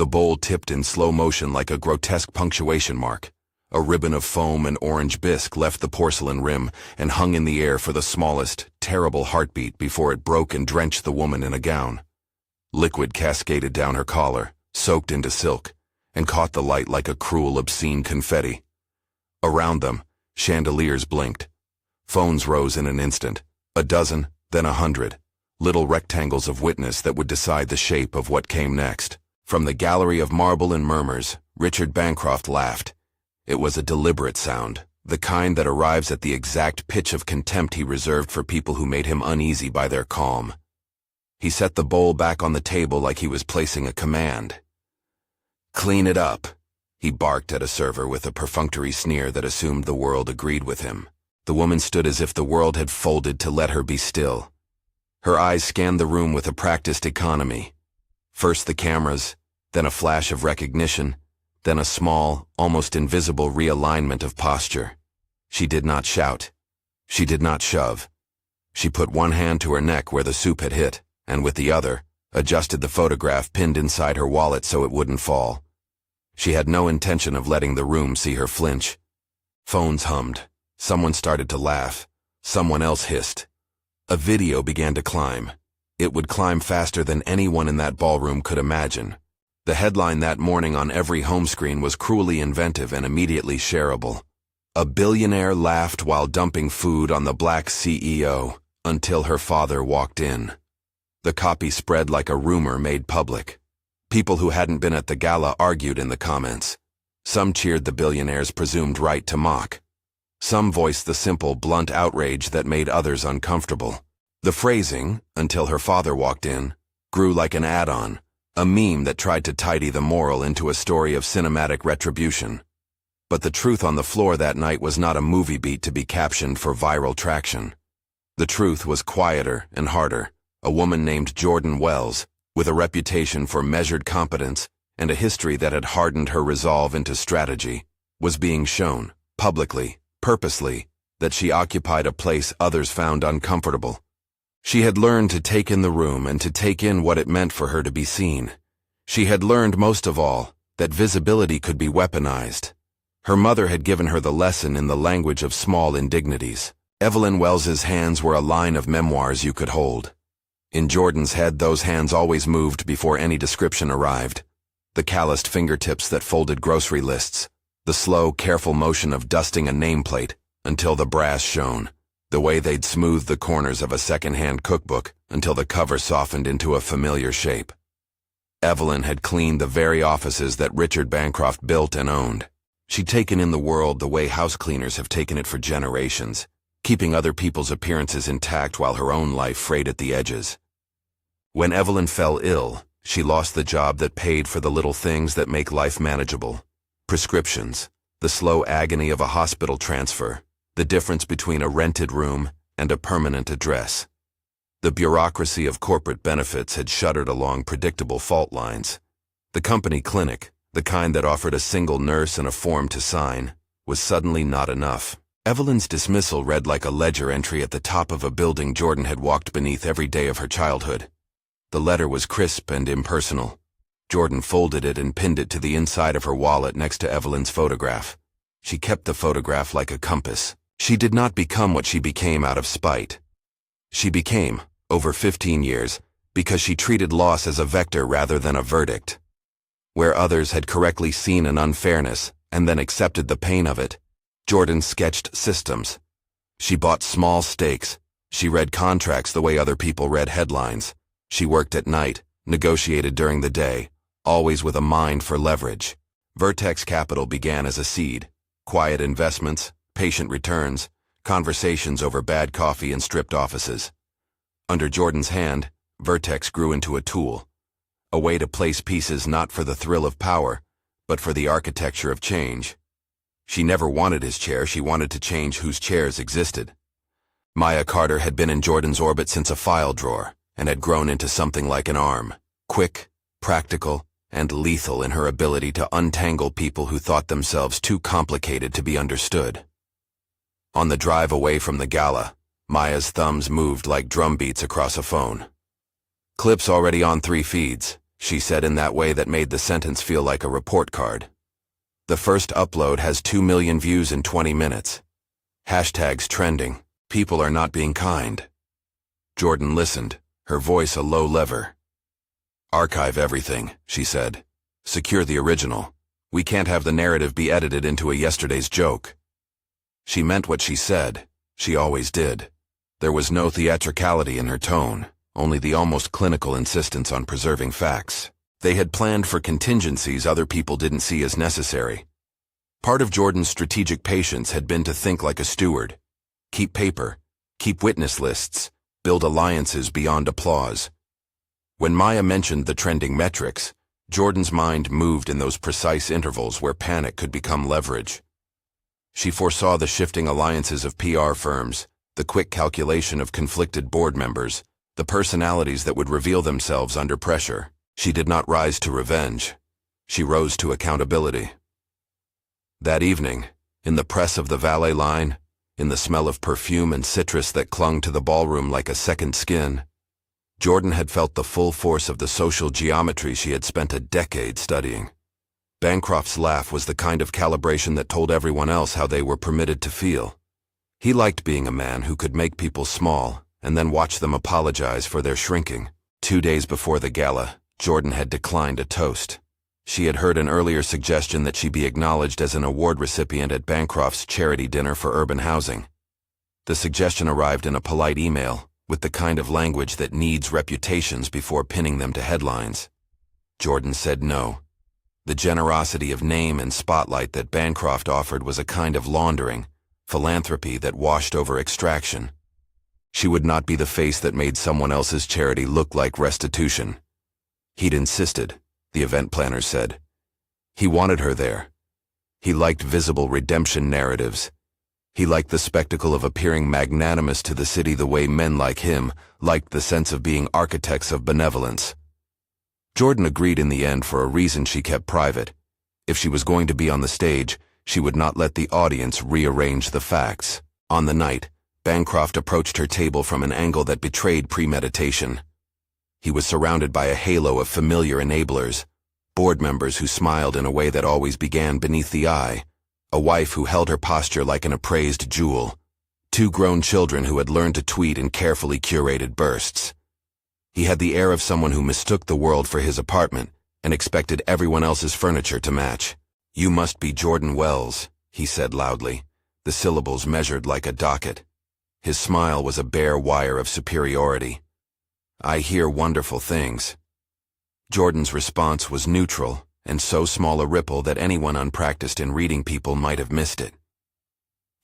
The bowl tipped in slow motion like a grotesque punctuation mark. A ribbon of foam and orange bisque left the porcelain rim and hung in the air for the smallest, terrible heartbeat before it broke and drenched the woman in a gown. Liquid cascaded down her collar, soaked into silk, and caught the light like a cruel, obscene confetti. Around them, chandeliers blinked. Phones rose in an instant, a dozen, then 100, little rectangles of witness that would decide the shape of what came next. From the gallery of marble and murmurs, Richard Bancroft laughed. It was a deliberate sound, the kind that arrives at the exact pitch of contempt he reserved for people who made him uneasy by their calm. He set the bowl back on the table like he was placing a command. "Clean it up," he barked at a server with a perfunctory sneer that assumed the world agreed with him. The woman stood as if the world had folded to let her be still. Her eyes scanned the room with a practiced economy. First the cameras, then a flash of recognition, then a small, almost invisible realignment of posture. She did not shout. She did not shove. She put one hand to her neck where the soup had hit, and with the other, adjusted the photograph pinned inside her wallet so it wouldn't fall. She had no intention of letting the room see her flinch. Phones hummed. Someone started to laugh. Someone else hissed. A video began to climb. It would climb faster than anyone in that ballroom could imagine. The headline that morning on every home screen was cruelly inventive and immediately shareable. A billionaire laughed while dumping food on the black CEO until her father walked in. The copy spread like a rumor made public. People who hadn't been at the gala argued in the comments. Some cheered the billionaire's presumed right to mock. Some voiced the simple, blunt outrage that made others uncomfortable. The phrasing, "until her father walked in," grew like an add-on, a meme that tried to tidy the moral into a story of cinematic retribution. But the truth on the floor that night was not a movie beat to be captioned for viral traction. The truth was quieter and harder. A woman named Jordan Wells, with a reputation for measured competence and a history that had hardened her resolve into strategy, was being shown, publicly, purposely, that she occupied a place others found uncomfortable. She had learned to take in the room and to take in what it meant for her to be seen. She had learned, most of all, that visibility could be weaponized. Her mother had given her the lesson in the language of small indignities. Evelyn Wells's hands were a line of memoirs you could hold. In Jordan's head, those hands always moved before any description arrived. The calloused fingertips that folded grocery lists, the slow, careful motion of dusting a nameplate until the brass shone, the way they'd smooth the corners of a second-hand cookbook until the cover softened into a familiar shape. Evelyn had cleaned the very offices that Richard Bancroft built and owned. She'd taken in the world the way house cleaners have taken it for generations, keeping other people's appearances intact while her own life frayed at the edges. When Evelyn fell ill, she lost the job that paid for the little things that make life manageable. Prescriptions, the slow agony of a hospital transfer, the difference between a rented room and a permanent address. The bureaucracy of corporate benefits had shuddered along predictable fault lines. The company clinic, the kind that offered a single nurse and a form to sign, was suddenly not enough. Evelyn's dismissal read like a ledger entry at the top of a building Jordan had walked beneath every day of her childhood. The letter was crisp and impersonal. Jordan folded it and pinned it to the inside of her wallet next to Evelyn's photograph. She kept the photograph like a compass. She did not become what she became out of spite. She became, over 15 years, because she treated loss as a vector rather than a verdict. Where others had correctly seen an unfairness and then accepted the pain of it, Jordan sketched systems. She bought small stakes. She read contracts the way other people read headlines. She worked at night, negotiated during the day, always with a mind for leverage. Vertex Capital began as a seed. Quiet investments, patient returns, conversations over bad coffee and stripped offices. Under Jordan's hand, Vertex grew into a tool. A way to place pieces not for the thrill of power, but for the architecture of change. She never wanted his chair, she wanted to change whose chairs existed. Maya Carter had been in Jordan's orbit since a file drawer, and had grown into something like an arm, quick, practical, and lethal in her ability to untangle people who thought themselves too complicated to be understood. On the drive away from the gala, Maya's thumbs moved like drum beats across a phone. Clips already on 3 feeds. she said in that way that made the sentence feel like a report card. The first upload has 2 million views in 20 minutes. Hashtags trending. People are not being kind. Jordan listened, her voice a low lever. Archive everything, she said. Secure the original. We can't have the narrative be edited into a yesterday's joke. She meant what she said. She always did. There was no theatricality in her tone, only the almost clinical insistence on preserving facts. They had planned for contingencies other people didn't see as necessary. Part of Jordan's strategic patience had been to think like a steward. Keep paper, keep witness lists, build alliances beyond applause. When Maya mentioned the trending metrics, Jordan's mind moved in those precise intervals where panic could become leverage. She foresaw the shifting alliances of PR firms, the quick calculation of conflicted board members, the personalities that would reveal themselves under pressure. She did not rise to revenge. She rose to accountability. That evening, in the press of the valet line, in the smell of perfume and citrus that clung to the ballroom like a second skin, Jordan had felt the full force of the social geometry she had spent a decade studying. Bancroft's laugh was the kind of calibration that told everyone else how they were permitted to feel. He liked being a man who could make people small and then watch them apologize for their shrinking. 2 days before the gala, Jordan had declined a toast. She had heard an earlier suggestion that she be acknowledged as an award recipient at Bancroft's charity dinner for urban housing. The suggestion arrived in a polite email, with the kind of language that needs reputations before pinning them to headlines. Jordan said no. The generosity of name and spotlight that Bancroft offered was a kind of laundering, philanthropy that washed over extraction. She would not be the face that made someone else's charity look like restitution. He'd insisted, the event planners said. He wanted her there. He liked visible redemption narratives. He liked the spectacle of appearing magnanimous to the city the way men like him liked the sense of being architects of benevolence. Jordan agreed in the end for a reason she kept private. If she was going to be on the stage, she would not let the audience rearrange the facts. On the night, Bancroft approached her table from an angle that betrayed premeditation. He was surrounded by a halo of familiar enablers, board members who smiled in a way that always began beneath the eye, a wife who held her posture like an appraised jewel, 2 grown children who had learned to tweet in carefully curated bursts. He had the air of someone who mistook the world for his apartment and expected everyone else's furniture to match. "You must be Jordan Wells," he said loudly, the syllables measured like a docket. His smile was a bare wire of superiority. "I hear wonderful things." Jordan's response was neutral, and so small a ripple that anyone unpracticed in reading people might have missed it.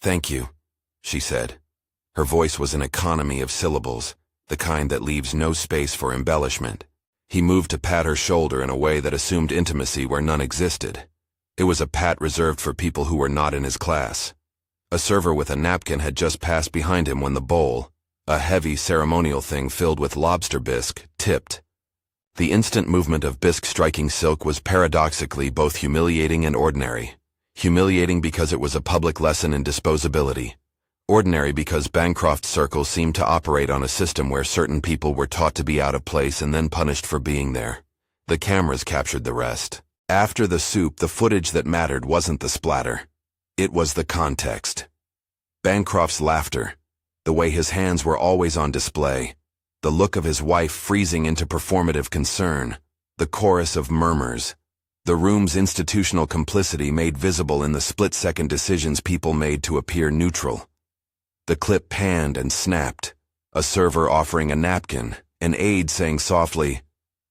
"Thank you," she said. Her voice was an economy of syllables, the kind that leaves no space for embellishment. He moved to pat her shoulder in a way that assumed intimacy where none existed. It was a pat reserved for people who were not in his class. A server with a napkin had just passed behind him when the bowl, a heavy ceremonial thing filled with lobster bisque, tipped. The instant movement of bisque striking silk was paradoxically both humiliating and ordinary. Humiliating because it was a public lesson in disposability. Ordinary because Bancroft's circle seemed to operate on a system where certain people were taught to be out of place and then punished for being there. The cameras captured the rest. After the soup, the footage that mattered wasn't the splatter. It was the context. Bancroft's laughter, the way his hands were always on display, the look of his wife freezing into performative concern, the chorus of murmurs, the room's institutional complicity made visible in the split-second decisions people made to appear neutral. The clip panned and snapped, a server offering a napkin, an aide saying softly,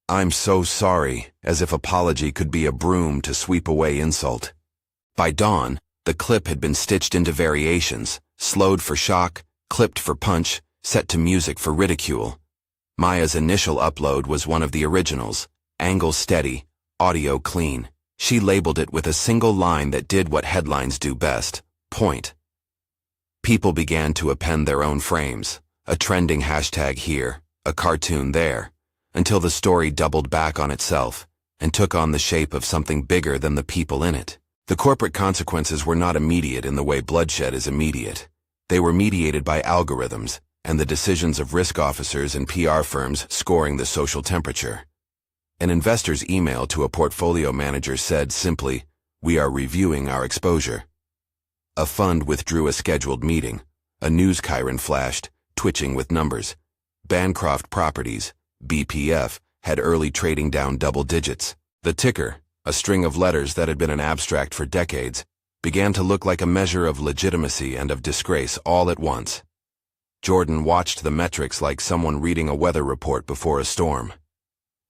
"I'm so sorry," as if apology could be a broom to sweep away insult. By dawn, the clip had been stitched into variations, slowed for shock, clipped for punch, set to music for ridicule. Maya's initial upload was one of the originals, angle steady, audio clean. She labeled it with a single line that did what headlines do best, point. People began to append their own frames, a trending hashtag here, a cartoon there, until the story doubled back on itself and took on the shape of something bigger than the people in it. The corporate consequences were not immediate in the way bloodshed is immediate. They were mediated by algorithms and the decisions of risk officers and PR firms scoring the social temperature. An investor's email to a portfolio manager said simply, "We are reviewing our exposure." A fund withdrew a scheduled meeting. A news chyron flashed, twitching with numbers. Bancroft Properties, BPF, had early trading down double digits. The ticker, a string of letters that had been an abstract for decades, began to look like a measure of legitimacy and of disgrace all at once. Jordan watched the metrics like someone reading a weather report before a storm.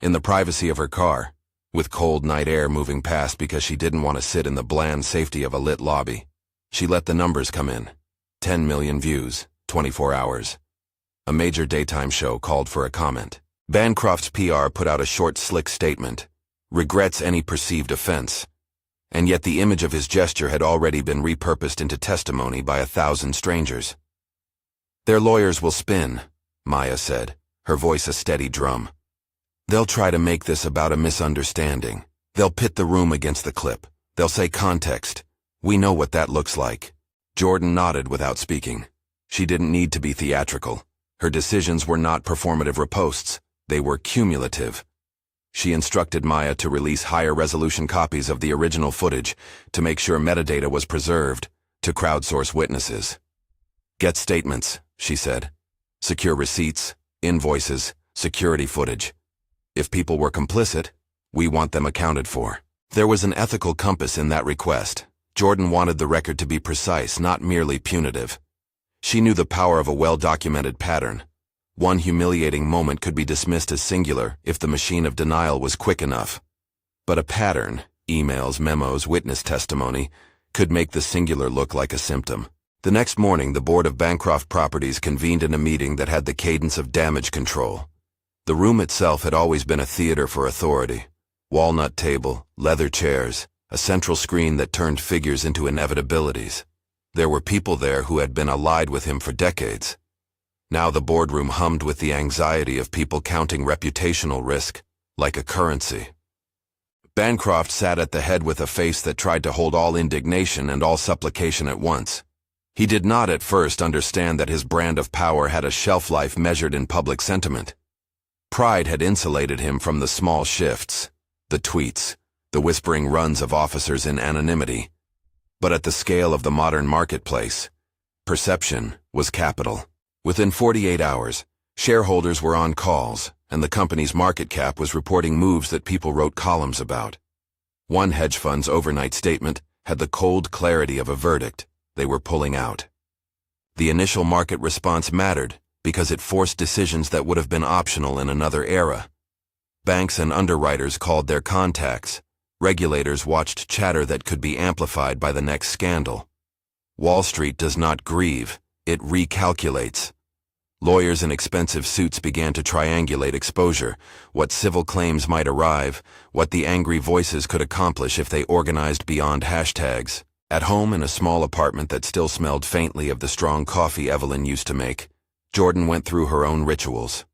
In the privacy of her car, with cold night air moving past because she didn't want to sit in the bland safety of a lit lobby, she let the numbers come in. 10 million views, 24 hours. A major daytime show called for a comment. Bancroft's PR put out a short, slick statement. Regrets any perceived offense. And yet the image of his gesture had already been repurposed into testimony by 1,000 strangers. "Their lawyers will spin," Maya said, her voice a steady drum. "They'll try to make this about a misunderstanding. They'll pit the room against the clip. They'll say context. We know what that looks like." Jordan nodded without speaking. She didn't need to be theatrical. Her decisions were not performative riposts. They were cumulative. She instructed Maya to release higher-resolution copies of the original footage to make sure metadata was preserved, to crowdsource witnesses. "Get statements," she said. "Secure receipts, invoices, security footage. If people were complicit, we want them accounted for." There was an ethical compass in that request. Jordan wanted the record to be precise, not merely punitive. She knew the power of a well-documented pattern. One humiliating moment could be dismissed as singular if the machine of denial was quick enough. But a pattern, emails, memos, witness testimony, could make the singular look like a symptom. The next morning, the board of Bancroft Properties convened in a meeting that had the cadence of damage control. The room itself had always been a theater for authority. Walnut table, leather chairs, a central screen that turned figures into inevitabilities. There were people there who had been allied with him for decades. Now the boardroom hummed with the anxiety of people counting reputational risk, like a currency. Bancroft sat at the head with a face that tried to hold all indignation and all supplication at once. He did not at first understand that his brand of power had a shelf life measured in public sentiment. Pride had insulated him from the small shifts, the tweets, the whispering runs of officers in anonymity. But at the scale of the modern marketplace, perception was capital. Within 48 hours, shareholders were on calls, and the company's market cap was reporting moves that people wrote columns about. One hedge fund's overnight statement had the cold clarity of a verdict. They were pulling out. The initial market response mattered because it forced decisions that would have been optional in another era. Banks and underwriters called their contacts. Regulators watched chatter that could be amplified by the next scandal. Wall Street does not grieve, it recalculates. Lawyers in expensive suits began to triangulate exposure, what civil claims might arrive, what the angry voices could accomplish if they organized beyond hashtags. At home in a small apartment that still smelled faintly of the strong coffee Evelyn used to make, Jordan went through her own rituals.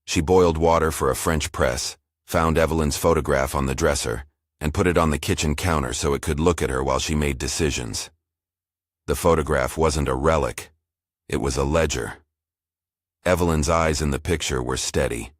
She boiled water for a French press, found Evelyn's photograph on the dresser, and put it on the kitchen counter so it could look at her while she made decisions. The photograph wasn't a relic, it was a ledger. Evelyn's eyes in the picture were steady,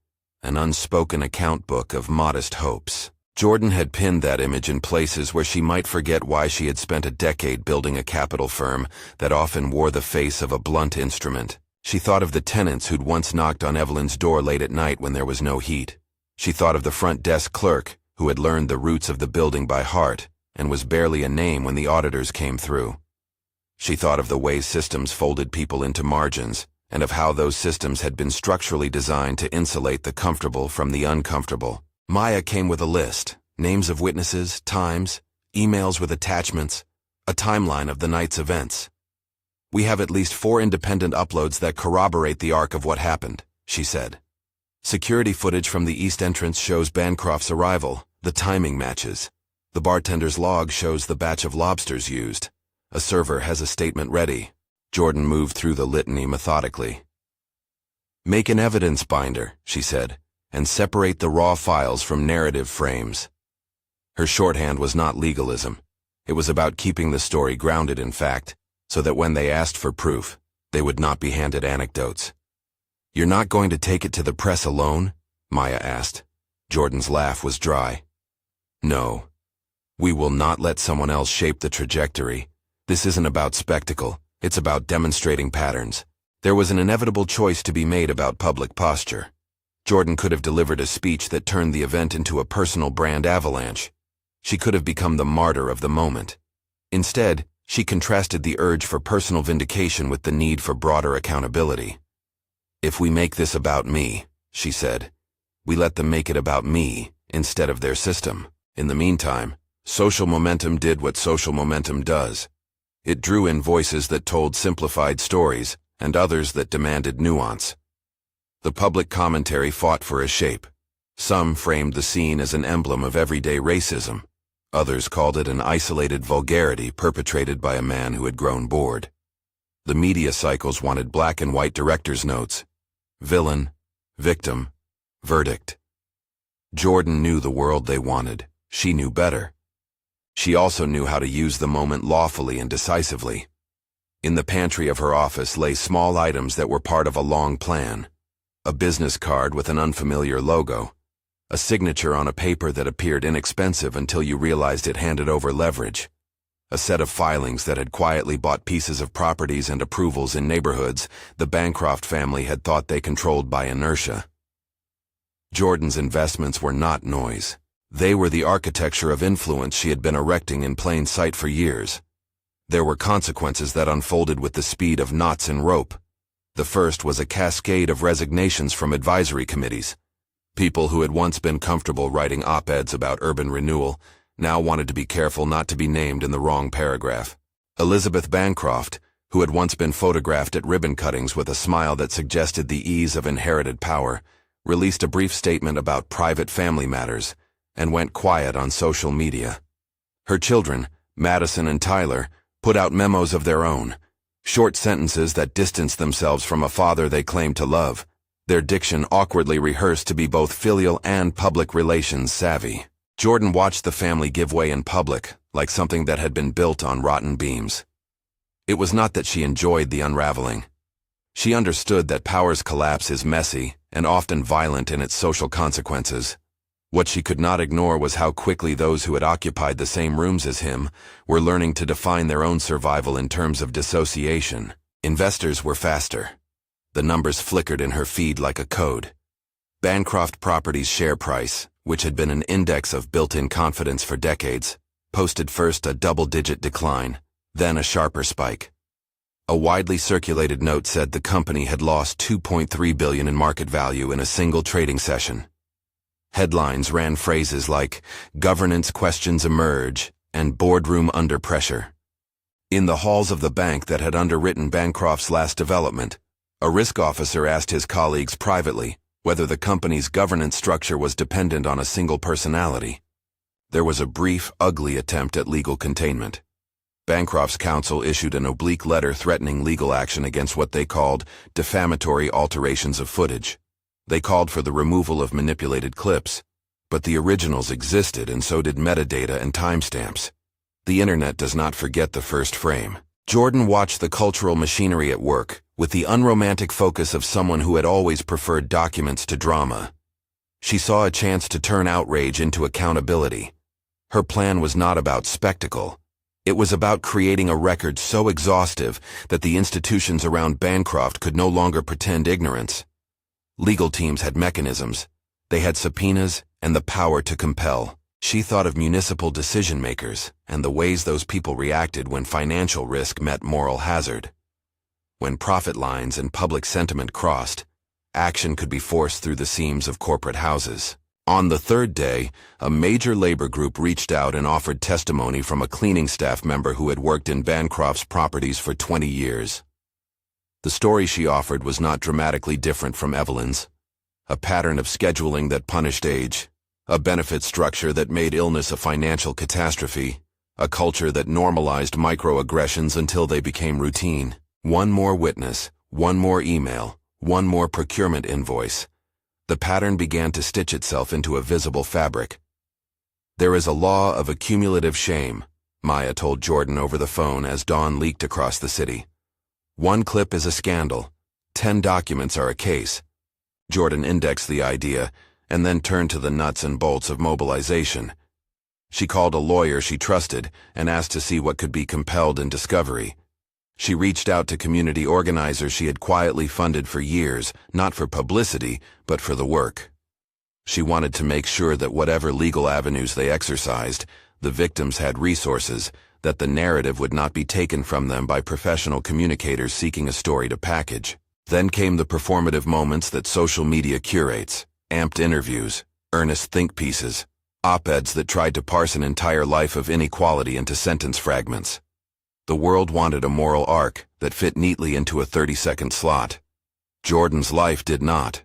an unspoken account book of modest hopes. Jordan had pinned that image in places where she might forget why she had spent a decade building a capital firm that often wore the face of a blunt instrument. She thought of the tenants who'd once knocked on Evelyn's door late at night when there was no heat. She thought of the front desk clerk who had learned the roots of the building by heart and was barely a name when the auditors came through. She thought of the way systems folded people into margins, and of how those systems had been structurally designed to insulate the comfortable from the uncomfortable. Maya came with a list, names of witnesses, times, emails with attachments, a timeline of the night's events. "We have at least 4 independent uploads that corroborate the arc of what happened," she said. "Security footage from the east entrance shows Bancroft's arrival, the timing matches. The bartender's log shows the batch of lobsters used. A server has a statement ready." Jordan moved through the litany methodically. "Make an evidence binder," she said, "and separate the raw files from narrative frames." Her shorthand was not legalism. It was about keeping the story grounded in fact, so that when they asked for proof, they would not be handed anecdotes. "You're not going to take it to the press alone?" Maya asked. Jordan's laugh was dry. No. We will not let someone else shape the trajectory. This isn't about spectacle, it's about demonstrating patterns. There was an inevitable choice to be made about public posture. Jordan could have delivered a speech that turned the event into a personal brand avalanche. She could have become the martyr of the moment. Instead, she contrasted the urge for personal vindication with the need for broader accountability. If we make this about me, she said, we let them make it about me instead of their system. In the meantime, social momentum did what social momentum does. It drew in voices that told simplified stories and others that demanded nuance. The public commentary fought for a shape. Some framed the scene as an emblem of everyday racism. Others called it an isolated vulgarity perpetrated by a man who had grown bored. The media cycles wanted black and white director's notes. Villain, victim, verdict. Jordan knew the world they wanted. She knew better. She also knew how to use the moment lawfully and decisively. In the pantry of her office lay small items that were part of a long plan. A business card with an unfamiliar logo. A signature on a paper that appeared inexpensive until you realized it handed over leverage. A set of filings that had quietly bought pieces of properties and approvals in neighborhoods the Bancroft family had thought they controlled by inertia. Jordan's investments were not noise. They were the architecture of influence she had been erecting in plain sight for years. There were consequences that unfolded with the speed of knots in rope. The first was a cascade of resignations from advisory committees. People who had once been comfortable writing op-eds about urban renewal now wanted to be careful not to be named in the wrong paragraph. Elizabeth Bancroft, who had once been photographed at ribbon cuttings with a smile that suggested the ease of inherited power, released a brief statement about private family matters and went quiet on social media. Her children, Madison and Tyler, put out memos of their own, short sentences that distanced themselves from a father they claimed to love, their diction awkwardly rehearsed to be both filial and public relations savvy. Jordan watched the family give way in public, like something that had been built on rotten beams. It was not that she enjoyed the unraveling. She understood that power's collapse is messy and often violent in its social consequences. What she could not ignore was how quickly those who had occupied the same rooms as him were learning to define their own survival in terms of dissociation. Investors were faster. The numbers flickered in her feed like a code. Bancroft Properties' share price, which had been an index of built-in confidence for decades, posted first a double-digit decline, then a sharper spike. A widely circulated note said the company had lost $2.3 billion in market value in a single trading session. Headlines ran phrases like, "Governance questions emerge," and "Boardroom under pressure." In the halls of the bank that had underwritten Bancroft's last development, a risk officer asked his colleagues privately whether the company's governance structure was dependent on a single personality. There was a brief, ugly attempt at legal containment. Bancroft's counsel issued an oblique letter threatening legal action against what they called defamatory alterations of footage. They called for the removal of manipulated clips, but the originals existed and so did metadata and timestamps. The internet does not forget the first frame. Jordan watched the cultural machinery at work with the unromantic focus of someone who had always preferred documents to drama. She saw a chance to turn outrage into accountability. Her plan was not about spectacle. It was about creating a record so exhaustive that the institutions around Bancroft could no longer pretend ignorance. Legal teams had mechanisms. They had subpoenas and the power to compel. She thought of municipal decision-makers and the ways those people reacted when financial risk met moral hazard. When profit lines and public sentiment crossed, action could be forced through the seams of corporate houses. On the third day, a major labor group reached out and offered testimony from a cleaning staff member who had worked in Bancroft's properties for 20 years. The story she offered was not dramatically different from Evelyn's. A pattern of scheduling that punished age, a benefit structure that made illness a financial catastrophe, a culture that normalized microaggressions until they became routine. One more witness, one more email, one more procurement invoice. The pattern began to stitch itself into a visible fabric. "There is a law of accumulative shame," Maya told Jordan over the phone as dawn leaked across the city. "One clip is a scandal. 10 documents are a case." Jordan indexed the idea, and then turned to the nuts and bolts of mobilization. She called a lawyer she trusted and asked to see what could be compelled in discovery. She reached out to community organizers she had quietly funded for years, not for publicity, but for the work. She wanted to make sure that whatever legal avenues they exercised, the victims had resources, that the narrative would not be taken from them by professional communicators seeking a story to package. Then came the performative moments that social media curates: amped interviews, earnest think pieces, op-eds that tried to parse an entire life of inequality into sentence fragments. The world wanted a moral arc that fit neatly into a 30-second slot. Jordan's life did not.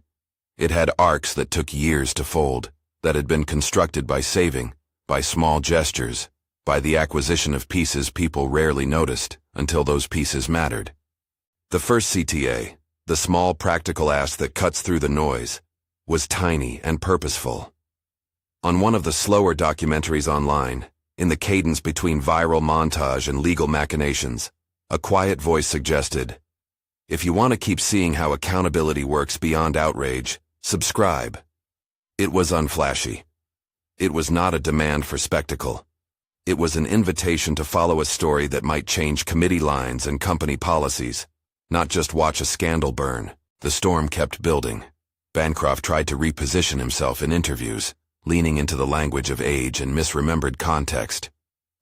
It had arcs that took years to fold, that had been constructed by saving, by small gestures, by the acquisition of pieces people rarely noticed until those pieces mattered. The first CTA, the small practical ask that cuts through the noise, was tiny and purposeful. On one of the slower documentaries online, in the cadence between viral montage and legal machinations, a quiet voice suggested, "If you want to keep seeing how accountability works beyond outrage, subscribe." It was unflashy. It was not a demand for spectacle. It was an invitation to follow a story that might change committee lines and company policies, not just watch a scandal burn. The storm kept building. Bancroft tried to reposition himself in interviews, leaning into the language of age and misremembered context.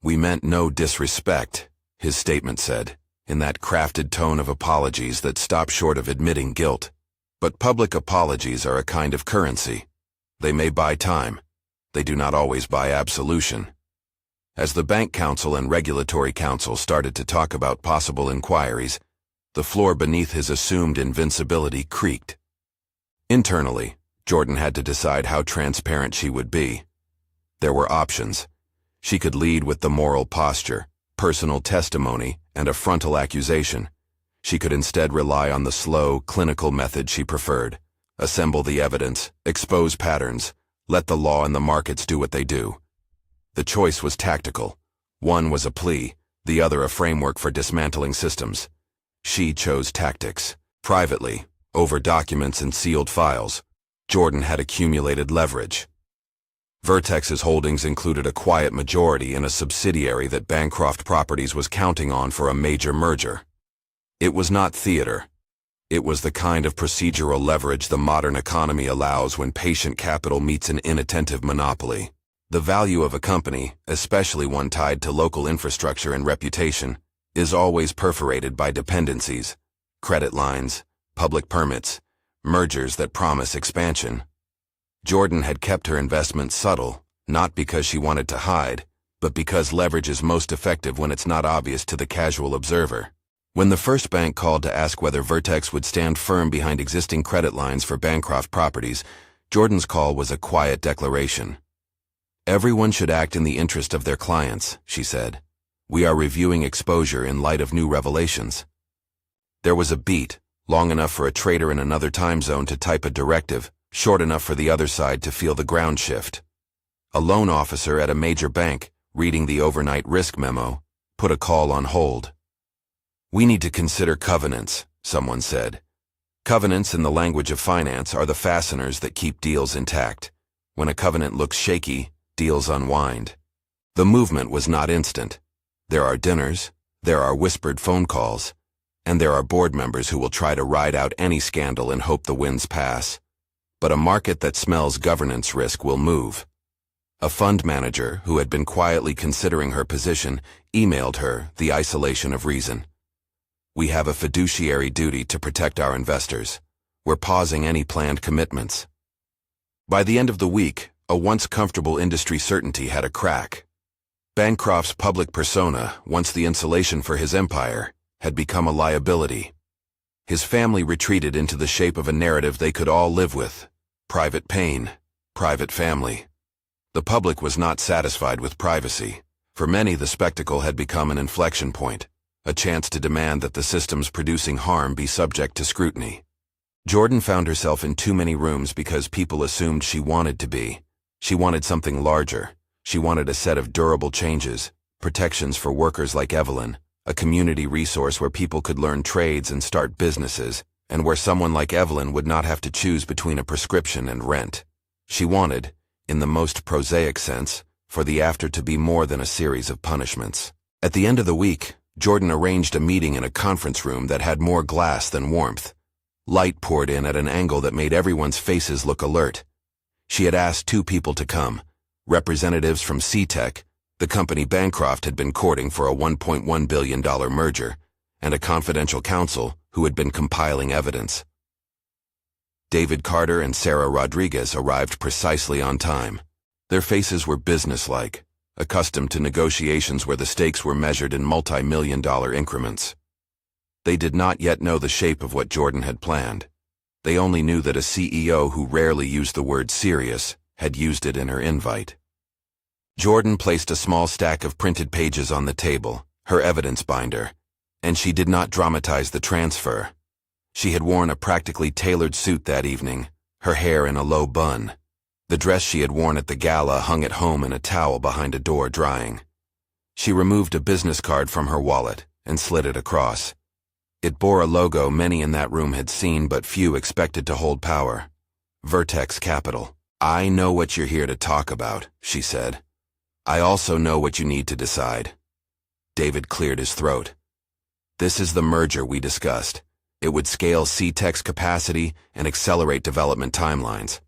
"We meant no disrespect," his statement said, in that crafted tone of apologies that stopped short of admitting guilt. But public apologies are a kind of currency. They may buy time. They do not always buy absolution. As the Bank Council and Regulatory Council started to talk about possible inquiries, the floor beneath his assumed invincibility creaked. Internally, Jordan had to decide how transparent she would be. There were options. She could lead with the moral posture, personal testimony, and a frontal accusation. She could instead rely on the slow, clinical method she preferred: assemble the evidence, expose patterns, let the law and the markets do what they do. The choice was tactical. One was a plea, the other a framework for dismantling systems. She chose tactics. Privately, over documents and sealed files, Jordan had accumulated leverage. Vertex's holdings included a quiet majority in a subsidiary that Bancroft Properties was counting on for a major merger. It was not theater. It was the kind of procedural leverage the modern economy allows when patient capital meets an inattentive monopoly. The value of a company, especially one tied to local infrastructure and reputation, is always perforated by dependencies, credit lines, public permits, mergers that promise expansion. Jordan had kept her investments subtle, not because she wanted to hide, but because leverage is most effective when it's not obvious to the casual observer. When the first bank called to ask whether Vertex would stand firm behind existing credit lines for Bancroft Properties, Jordan's call was a quiet declaration. "Everyone should act in the interest of their clients," she said. "We are reviewing exposure in light of new revelations." There was a beat, long enough for a trader in another time zone to type a directive, short enough for the other side to feel the ground shift. A loan officer at a major bank, reading the overnight risk memo, put a call on hold. "We need to consider covenants," someone said. Covenants, in the language of finance, are the fasteners that keep deals intact. When a covenant looks shaky, deals unwind. The movement was not instant. There are dinners, there are whispered phone calls, and there are board members who will try to ride out any scandal and hope the winds pass. But a market that smells governance risk will move. A fund manager, who had been quietly considering her position, emailed her the isolation of reason. "We have a fiduciary duty to protect our investors. We're pausing any planned commitments." By the end of the week, a once comfortable industry certainty had a crack. Bancroft's public persona, once the insulation for his empire, had become a liability. His family retreated into the shape of a narrative they could all live with: private pain, private family. The public was not satisfied with privacy. For many, the spectacle had become an inflection point, a chance to demand that the systems producing harm be subject to scrutiny. Jordan found herself in too many rooms because people assumed she wanted to be. She wanted something larger. She wanted a set of durable changes, protections for workers like Evelyn, a community resource where people could learn trades and start businesses, and where someone like Evelyn would not have to choose between a prescription and rent. She wanted, in the most prosaic sense, for the after to be more than a series of punishments. At the end of the week, Jordan arranged a meeting in a conference room that had more glass than warmth. Light poured in at an angle that made everyone's faces look alert. She had asked 2 people to come, representatives from C-Tech, the company Bancroft had been courting for a $1.1 billion merger, and a confidential counsel who had been compiling evidence. David Carter and Sarah Rodriguez arrived precisely on time. Their faces were businesslike, accustomed to negotiations where the stakes were measured in multi-million-dollar increments. They did not yet know the shape of what Jordan had planned. They only knew that a CEO who rarely used the word serious had used it in her invite. Jordan placed a small stack of printed pages on the table, her evidence binder, and she did not dramatize the transfer. She had worn a practically tailored suit that evening, her hair in a low bun. The dress she had worn at the gala hung at home in a towel behind a door drying. She removed a business card from her wallet and slid it across. It bore a logo many in that room had seen but few expected to hold power. Vertex Capital. "I know what you're here to talk about," she said. "I also know what you need to decide." David cleared his throat. "This is the merger we discussed. It would scale C-Tech's capacity and accelerate development timelines."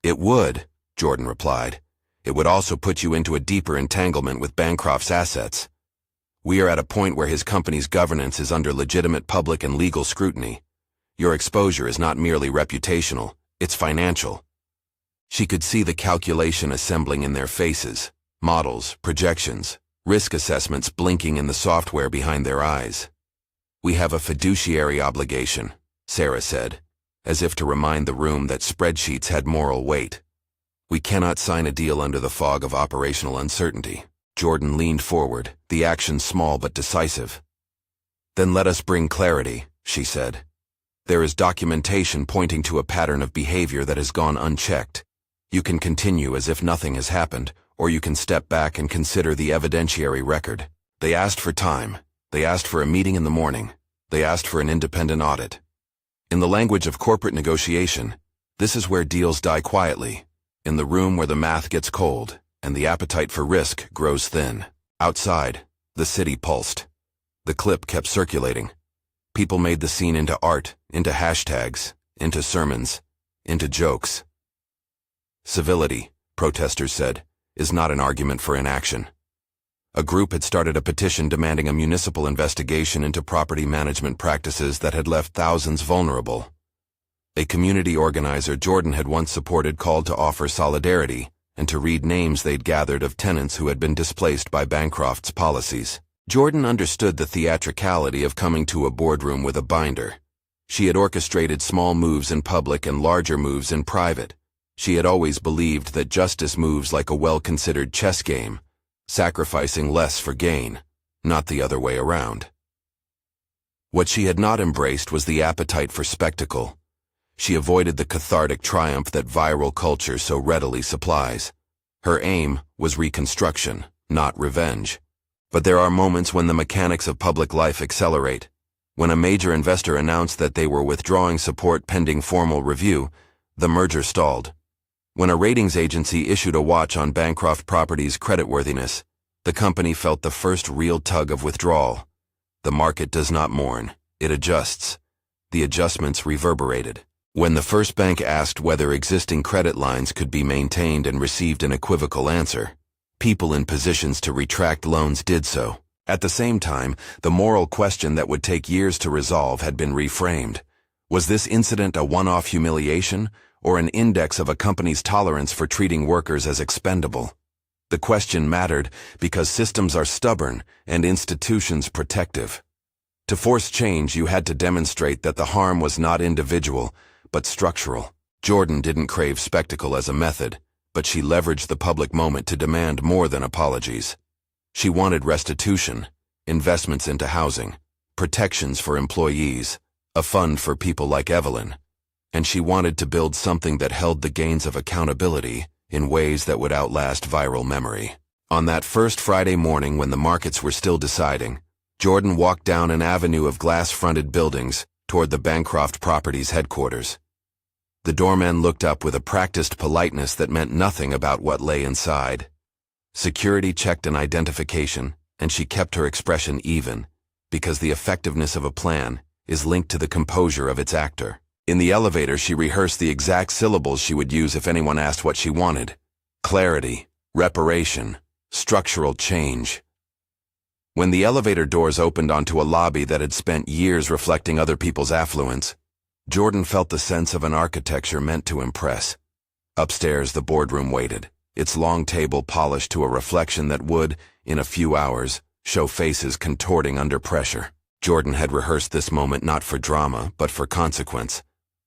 "It would," Jordan replied. "It would also put you into a deeper entanglement with Bancroft's assets. We are at a point where his company's governance is under legitimate public and legal scrutiny. Your exposure is not merely reputational, it's financial." She could see the calculation assembling in their faces, models, projections, risk assessments blinking in the software behind their eyes. "We have a fiduciary obligation," Sarah said, as if to remind the room that spreadsheets had moral weight. "We cannot sign a deal under the fog of operational uncertainty." Jordan leaned forward, the action small but decisive. "Then let us bring clarity," she said. "There is documentation pointing to a pattern of behavior that has gone unchecked. You can continue as if nothing has happened, or you can step back and consider the evidentiary record. They asked for time. They asked for a meeting in the morning. They asked for an independent audit. In the language of corporate negotiation, this is where deals die quietly, in the room where the math gets cold and the appetite for risk grows thin. Outside, the city pulsed. The clip kept circulating. People made the scene into art, into hashtags, into sermons, into jokes. "Civility," protesters said, "is not an argument for inaction." A group had started a petition demanding a municipal investigation into property management practices that had left thousands vulnerable. A community organizer Jordan had once supported called to offer solidarity and to read names they'd gathered of tenants who had been displaced by Bancroft's policies. Jordan understood the theatricality of coming to a boardroom with a binder. She had orchestrated small moves in public and larger moves in private. She had always believed that justice moves like a well-considered chess game, sacrificing less for gain, not the other way around. What she had not embraced was the appetite for spectacle. She avoided the cathartic triumph that viral culture so readily supplies. Her aim was reconstruction, not revenge. But there are moments when the mechanics of public life accelerate. When a major investor announced that they were withdrawing support pending formal review, the merger stalled. When a ratings agency issued a watch on Bancroft Properties' creditworthiness, the company felt the first real tug of withdrawal. The market does not mourn, it adjusts. The adjustments reverberated. When the first bank asked whether existing credit lines could be maintained and received an equivocal answer, people in positions to retract loans did so. At the same time, the moral question that would take years to resolve had been reframed. Was this incident a one-off humiliation, or an index of a company's tolerance for treating workers as expendable? The question mattered because systems are stubborn and institutions protective. To force change, you had to demonstrate that the harm was not individual, but structural. Jordan didn't crave spectacle as a method, but she leveraged the public moment to demand more than apologies. She wanted restitution, investments into housing, protections for employees, a fund for people like Evelyn. And she wanted to build something that held the gains of accountability in ways that would outlast viral memory. On that first Friday morning when the markets were still deciding, Jordan walked down an avenue of glass-fronted buildings toward the Bancroft Properties headquarters. The doorman looked up with a practiced politeness that meant nothing about what lay inside. Security checked an identification, and she kept her expression even, because the effectiveness of a plan is linked to the composure of its actor. In the elevator, she rehearsed the exact syllables she would use if anyone asked what she wanted. Clarity, reparation, structural change. When the elevator doors opened onto a lobby that had spent years reflecting other people's affluence, Jordan felt the sense of an architecture meant to impress. Upstairs, the boardroom waited, its long table polished to a reflection that would, in a few hours, show faces contorting under pressure. Jordan had rehearsed this moment not for drama, but for consequence.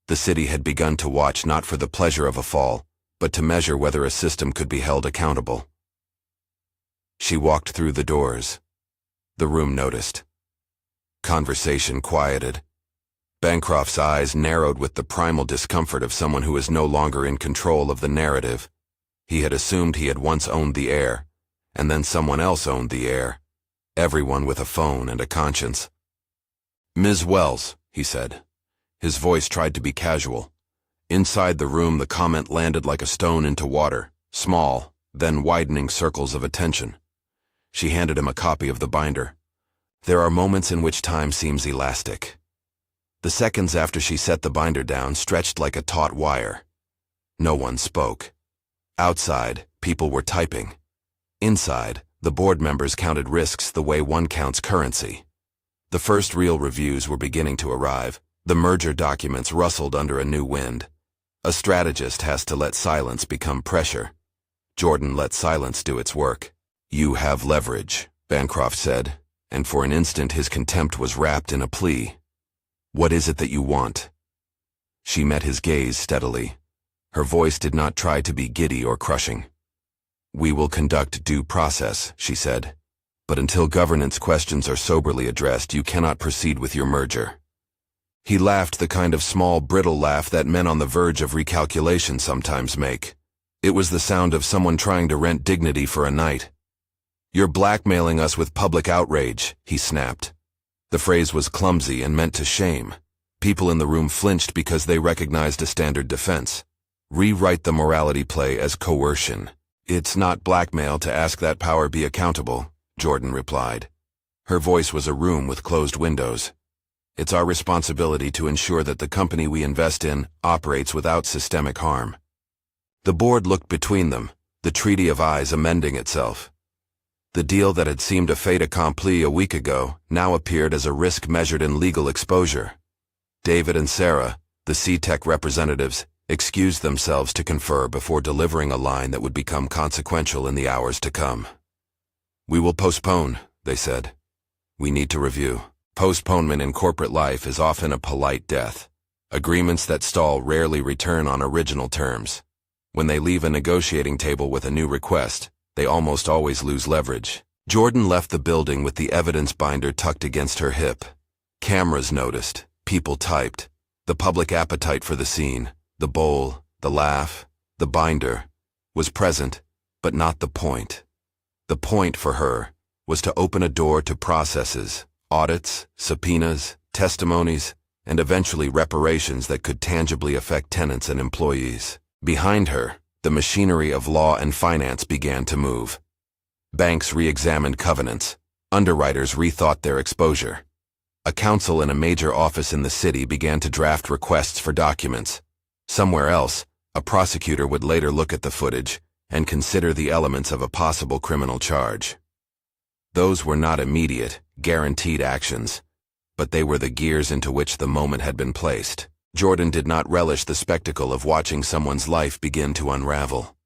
The city had begun to watch not for the pleasure of a fall, but to measure whether a system could be held accountable. She walked through the doors. The room noticed. Conversation quieted. Bancroft's eyes narrowed with the primal discomfort of someone who is no longer in control of the narrative. He had assumed he had once owned the air, and then someone else owned the air. Everyone with a phone and a conscience. "Ms. Wells," he said. His voice tried to be casual. Inside the room, the comment landed like a stone into water, small, then widening circles of attention. She handed him a copy of the binder. There are moments in which time seems elastic. The seconds after she set the binder down stretched like a taut wire. No one spoke. Outside, people were typing. Inside, the board members counted risks the way one counts currency. The first real reviews were beginning to arrive. The merger documents rustled under a new wind. A strategist has to let silence become pressure. Jordan let silence do its work. "You have leverage," Bancroft said, and for an instant his contempt was wrapped in a plea. "What is it that you want?" She met his gaze steadily. Her voice did not try to be giddy or crushing. "We will conduct due process," she said. "But until governance questions are soberly addressed, you cannot proceed with your merger." He laughed, the kind of small, brittle laugh that men on the verge of recalculation sometimes make. It was the sound of someone trying to rent dignity for a night. "You're blackmailing us with public outrage," he snapped. The phrase was clumsy and meant to shame. People in the room flinched because they recognized a standard defense. Rewrite the morality play as coercion. "It's not blackmail to ask that power be accountable," Jordan replied. Her voice was a room with closed windows. "It's our responsibility to ensure that the company we invest in operates without systemic harm." The board looked between them, the treaty of eyes amending itself. The deal that had seemed a fait accompli a week ago now appeared as a risk measured in legal exposure. David and Sarah, the C-Tech representatives, excused themselves to confer before delivering a line that would become consequential in the hours to come. "We will postpone," they said. "We need to review." Postponement in corporate life is often a polite death. Agreements that stall rarely return on original terms. When they leave a negotiating table with a new request, they almost always lose leverage. Jordan left the building with the evidence binder tucked against her hip. Cameras noticed, people typed. The public appetite for the scene, the bowl, the laugh, the binder, was present, but not the point. The point for her was to open a door to processes, audits, subpoenas, testimonies, and eventually reparations that could tangibly affect tenants and employees. Behind her, the machinery of law and finance began to move. Banks re-examined covenants. Underwriters rethought their exposure. A counsel in a major office in the city began to draft requests for documents. Somewhere else, a prosecutor would later look at the footage and consider the elements of a possible criminal charge. Those were not immediate, guaranteed actions, but they were the gears into which the moment had been placed. Jordan did not relish the spectacle of watching someone's life begin to unravel.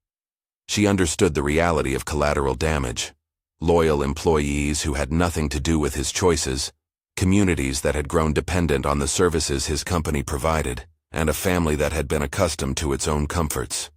She understood the reality of collateral damage. Loyal employees who had nothing to do with his choices, communities that had grown dependent on the services his company provided, and a family that had been accustomed to its own comforts.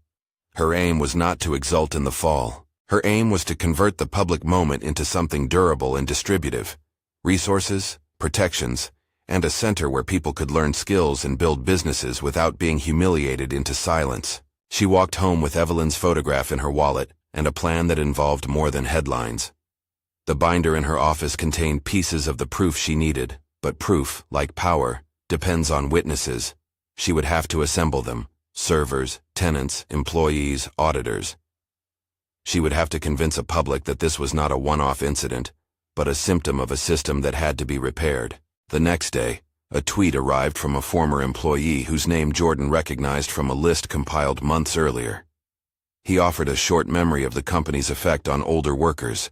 Her aim was not to exult in the fall. Her aim was to convert the public moment into something durable and distributive. Resources, protections, and a center where people could learn skills and build businesses without being humiliated into silence. She walked home with Evelyn's photograph in her wallet and a plan that involved more than headlines. The binder in her office contained pieces of the proof she needed, but proof, like power, depends on witnesses. She would have to assemble them, servers, tenants, employees, auditors. She would have to convince a public that this was not a one-off incident, but a symptom of a system that had to be repaired. The next day, a tweet arrived from a former employee whose name Jordan recognized from a list compiled months earlier. He offered a short memory of the company's effect on older workers: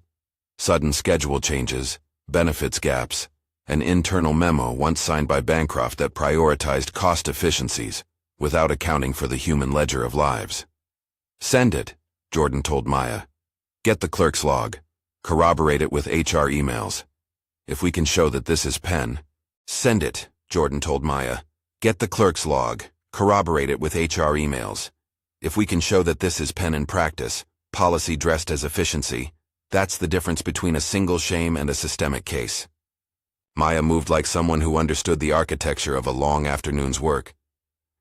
sudden schedule changes, benefits gaps, an internal memo once signed by Bancroft that prioritized cost efficiencies without accounting for the human ledger of lives. "Send it," Jordan told Maya. "Get the clerk's log. Corroborate it with HR emails. If we can show that this is pen." "Send it," Jordan told Maya. "Get the clerk's log. Corroborate it with HR emails. If we can show that this is pen in practice, policy dressed as efficiency, that's the difference between a single shame and a systemic case." Maya moved like someone who understood the architecture of a long afternoon's work.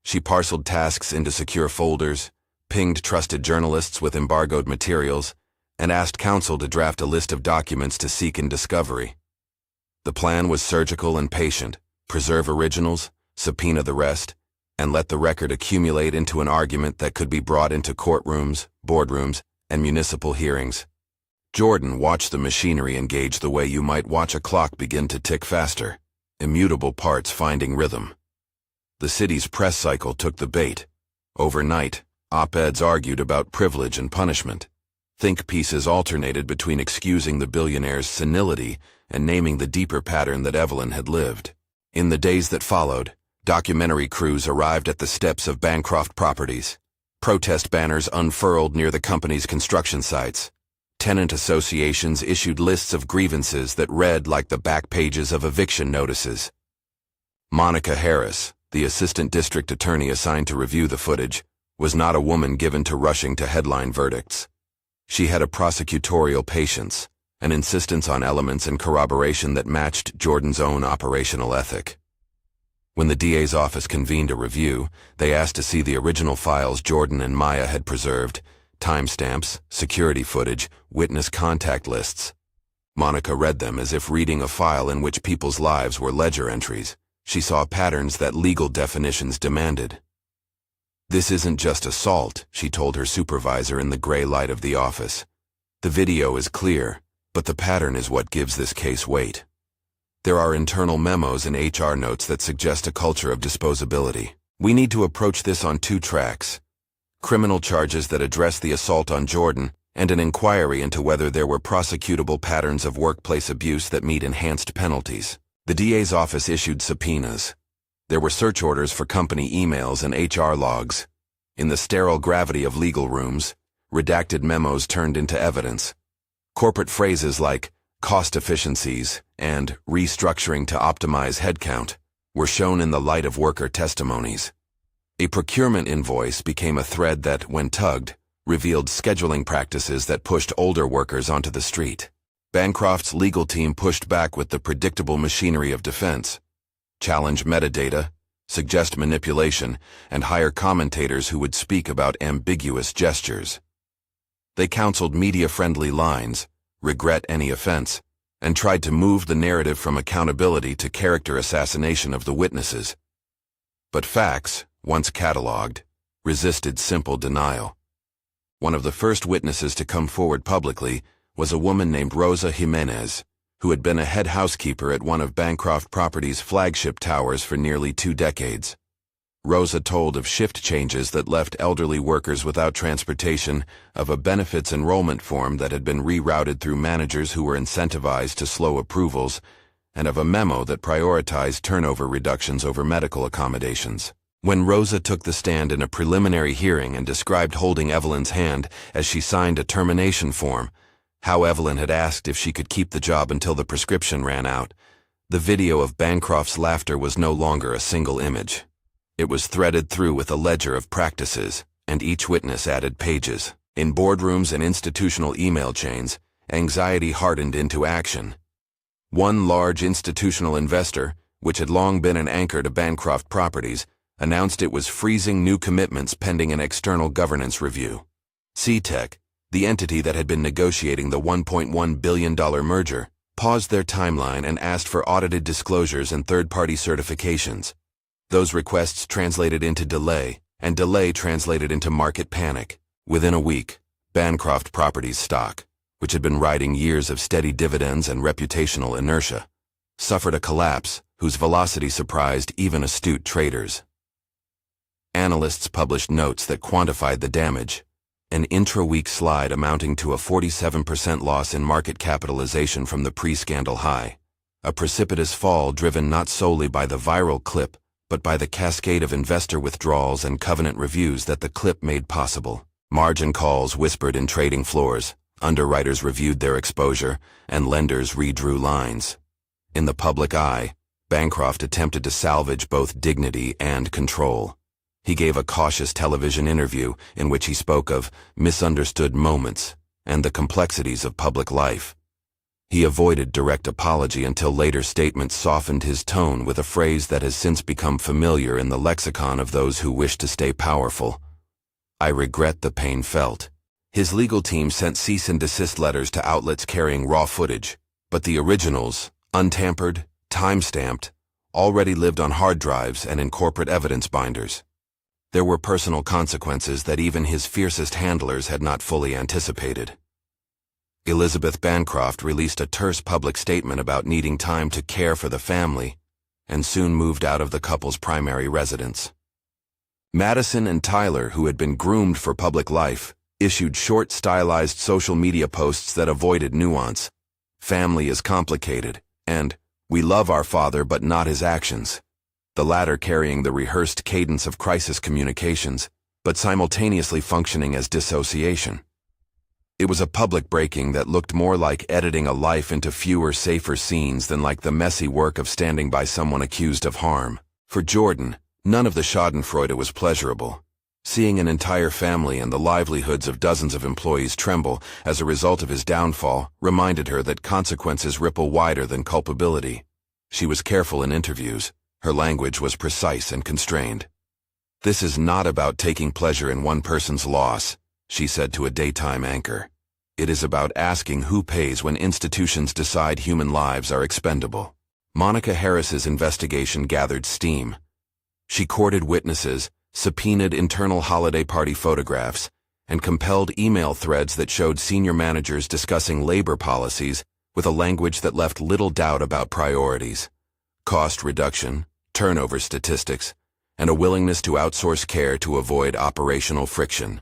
She parceled tasks into secure folders, pinged trusted journalists with embargoed materials, and asked counsel to draft a list of documents to seek in discovery. The plan was surgical and patient: preserve originals, subpoena the rest, and let the record accumulate into an argument that could be brought into courtrooms, boardrooms, and municipal hearings. Jordan watched the machinery engage the way you might watch a clock begin to tick faster, immutable parts finding rhythm. The city's press cycle took the bait. Overnight, op-eds argued about privilege and punishment. Think pieces alternated between excusing the billionaire's senility and naming the deeper pattern that Evelyn had lived. In the days that followed, documentary crews arrived at the steps of Bancroft properties. Protest banners unfurled near the company's construction sites. Tenant associations issued lists of grievances that read like the back pages of eviction notices. Monica Harris, the assistant district attorney assigned to review the footage, was not a woman given to rushing to headline verdicts. She had a prosecutorial patience, an insistence on elements and corroboration that matched Jordan's own operational ethic. When the DA's office convened a review, they asked to see the original files Jordan and Maya had preserved: timestamps, security footage, witness contact lists. Monica read them as if reading a file in which people's lives were ledger entries. She saw patterns that legal definitions demanded. "This isn't just assault," she told her supervisor in the gray light of the office. "The video is clear, but the pattern is what gives this case weight. There are internal memos and HR notes that suggest a culture of disposability. We need to approach this on two tracks: criminal charges that address the assault on Jordan, and an inquiry into whether there were prosecutable patterns of workplace abuse that meet enhanced penalties." The DA's office issued subpoenas. There were search orders for company emails and HR logs. In the sterile gravity of legal rooms, redacted memos turned into evidence. Corporate phrases like cost efficiencies and restructuring to optimize headcount were shown in the light of worker testimonies. A procurement invoice became a thread that, when tugged, revealed scheduling practices that pushed older workers onto the street. Bancroft's legal team pushed back with the predictable machinery of defense: challenge metadata, suggest manipulation, and hire commentators who would speak about ambiguous gestures. They counseled media-friendly lines, regret any offense, and tried to move the narrative from accountability to character assassination of the witnesses. But facts, once cataloged, resisted simple denial. One of the first witnesses to come forward publicly was a woman named Rosa Jimenez, who had been a head housekeeper at one of Bancroft Properties' flagship towers for nearly 2 decades. Rosa told of shift changes that left elderly workers without transportation, of a benefits enrollment form that had been rerouted through managers who were incentivized to slow approvals, and of a memo that prioritized turnover reductions over medical accommodations. When Rosa took the stand in a preliminary hearing and described holding Evelyn's hand as she signed a termination form, how Evelyn had asked if she could keep the job until the prescription ran out, the video of Bancroft's laughter was no longer a single image. It was threaded through with a ledger of practices, and each witness added pages. In boardrooms and institutional email chains, anxiety hardened into action. One large institutional investor, which had long been an anchor to Bancroft Properties, announced it was freezing new commitments pending an external governance review. C-Tech, the entity that had been negotiating the $1.1 billion merger, paused their timeline and asked for audited disclosures and third-party certifications. Those requests translated into delay, and delay translated into market panic. Within a week, Bancroft Properties stock, which had been riding years of steady dividends and reputational inertia, suffered a collapse whose velocity surprised even astute traders. Analysts published notes that quantified the damage, an intra-week slide amounting to a 47% loss in market capitalization from the pre-scandal high, a precipitous fall driven not solely by the viral clip, but by the cascade of investor withdrawals and covenant reviews that the clip made possible. Margin calls whispered in trading floors, underwriters reviewed their exposure, and lenders redrew lines. In the public eye, Bancroft attempted to salvage both dignity and control. He gave a cautious television interview in which he spoke of misunderstood moments and the complexities of public life. He avoided direct apology until later statements softened his tone with a phrase that has since become familiar in the lexicon of those who wish to stay powerful. "I regret the pain felt." His legal team sent cease and desist letters to outlets carrying raw footage, but the originals, untampered, time-stamped, already lived on hard drives and in corporate evidence binders. There were personal consequences that even his fiercest handlers had not fully anticipated. Elizabeth Bancroft released a terse public statement about needing time to care for the family, and soon moved out of the couple's primary residence. Madison and Tyler, who had been groomed for public life, issued short, stylized social media posts that avoided nuance. "Family is complicated," and "We love our father but not his actions," the latter carrying the rehearsed cadence of crisis communications, but simultaneously functioning as dissociation. It was a public breaking that looked more like editing a life into fewer, safer scenes than like the messy work of standing by someone accused of harm. For Jordan, none of the schadenfreude was pleasurable. Seeing an entire family and the livelihoods of dozens of employees tremble as a result of his downfall reminded her that consequences ripple wider than culpability. She was careful in interviews. Her language was precise and constrained. "This is not about taking pleasure in one person's loss," she said to a daytime anchor. "It is about asking who pays when institutions decide human lives are expendable." Monica Harris's investigation gathered steam. She courted witnesses, subpoenaed internal holiday party photographs, and compelled email threads that showed senior managers discussing labor policies with a language that left little doubt about priorities: cost reduction, turnover statistics, and a willingness to outsource care to avoid operational friction.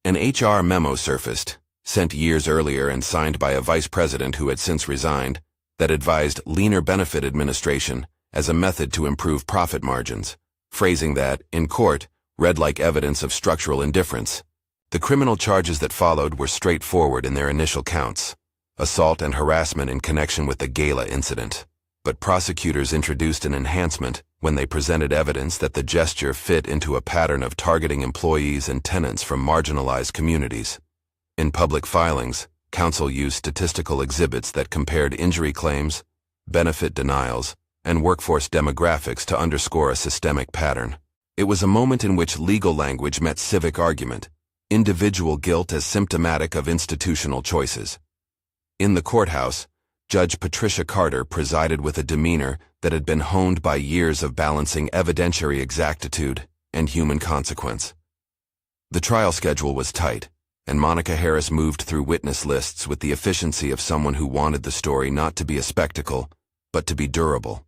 An HR memo surfaced, sent years earlier and signed by a vice president who had since resigned, that advised leaner benefit administration as a method to improve profit margins, phrasing that, in court, read like evidence of structural indifference. The criminal charges that followed were straightforward in their initial counts: assault and harassment in connection with the gala incident. But prosecutors introduced an enhancement when they presented evidence that the gesture fit into a pattern of targeting employees and tenants from marginalized communities. In public filings, counsel used statistical exhibits that compared injury claims, benefit denials, and workforce demographics to underscore a systemic pattern. It was a moment in which legal language met civic argument, individual guilt as symptomatic of institutional choices. In the courthouse, Judge Patricia Carter presided with a demeanor that had been honed by years of balancing evidentiary exactitude and human consequence. The trial schedule was tight, and Monica Harris moved through witness lists with the efficiency of someone who wanted the story not to be a spectacle, but to be durable.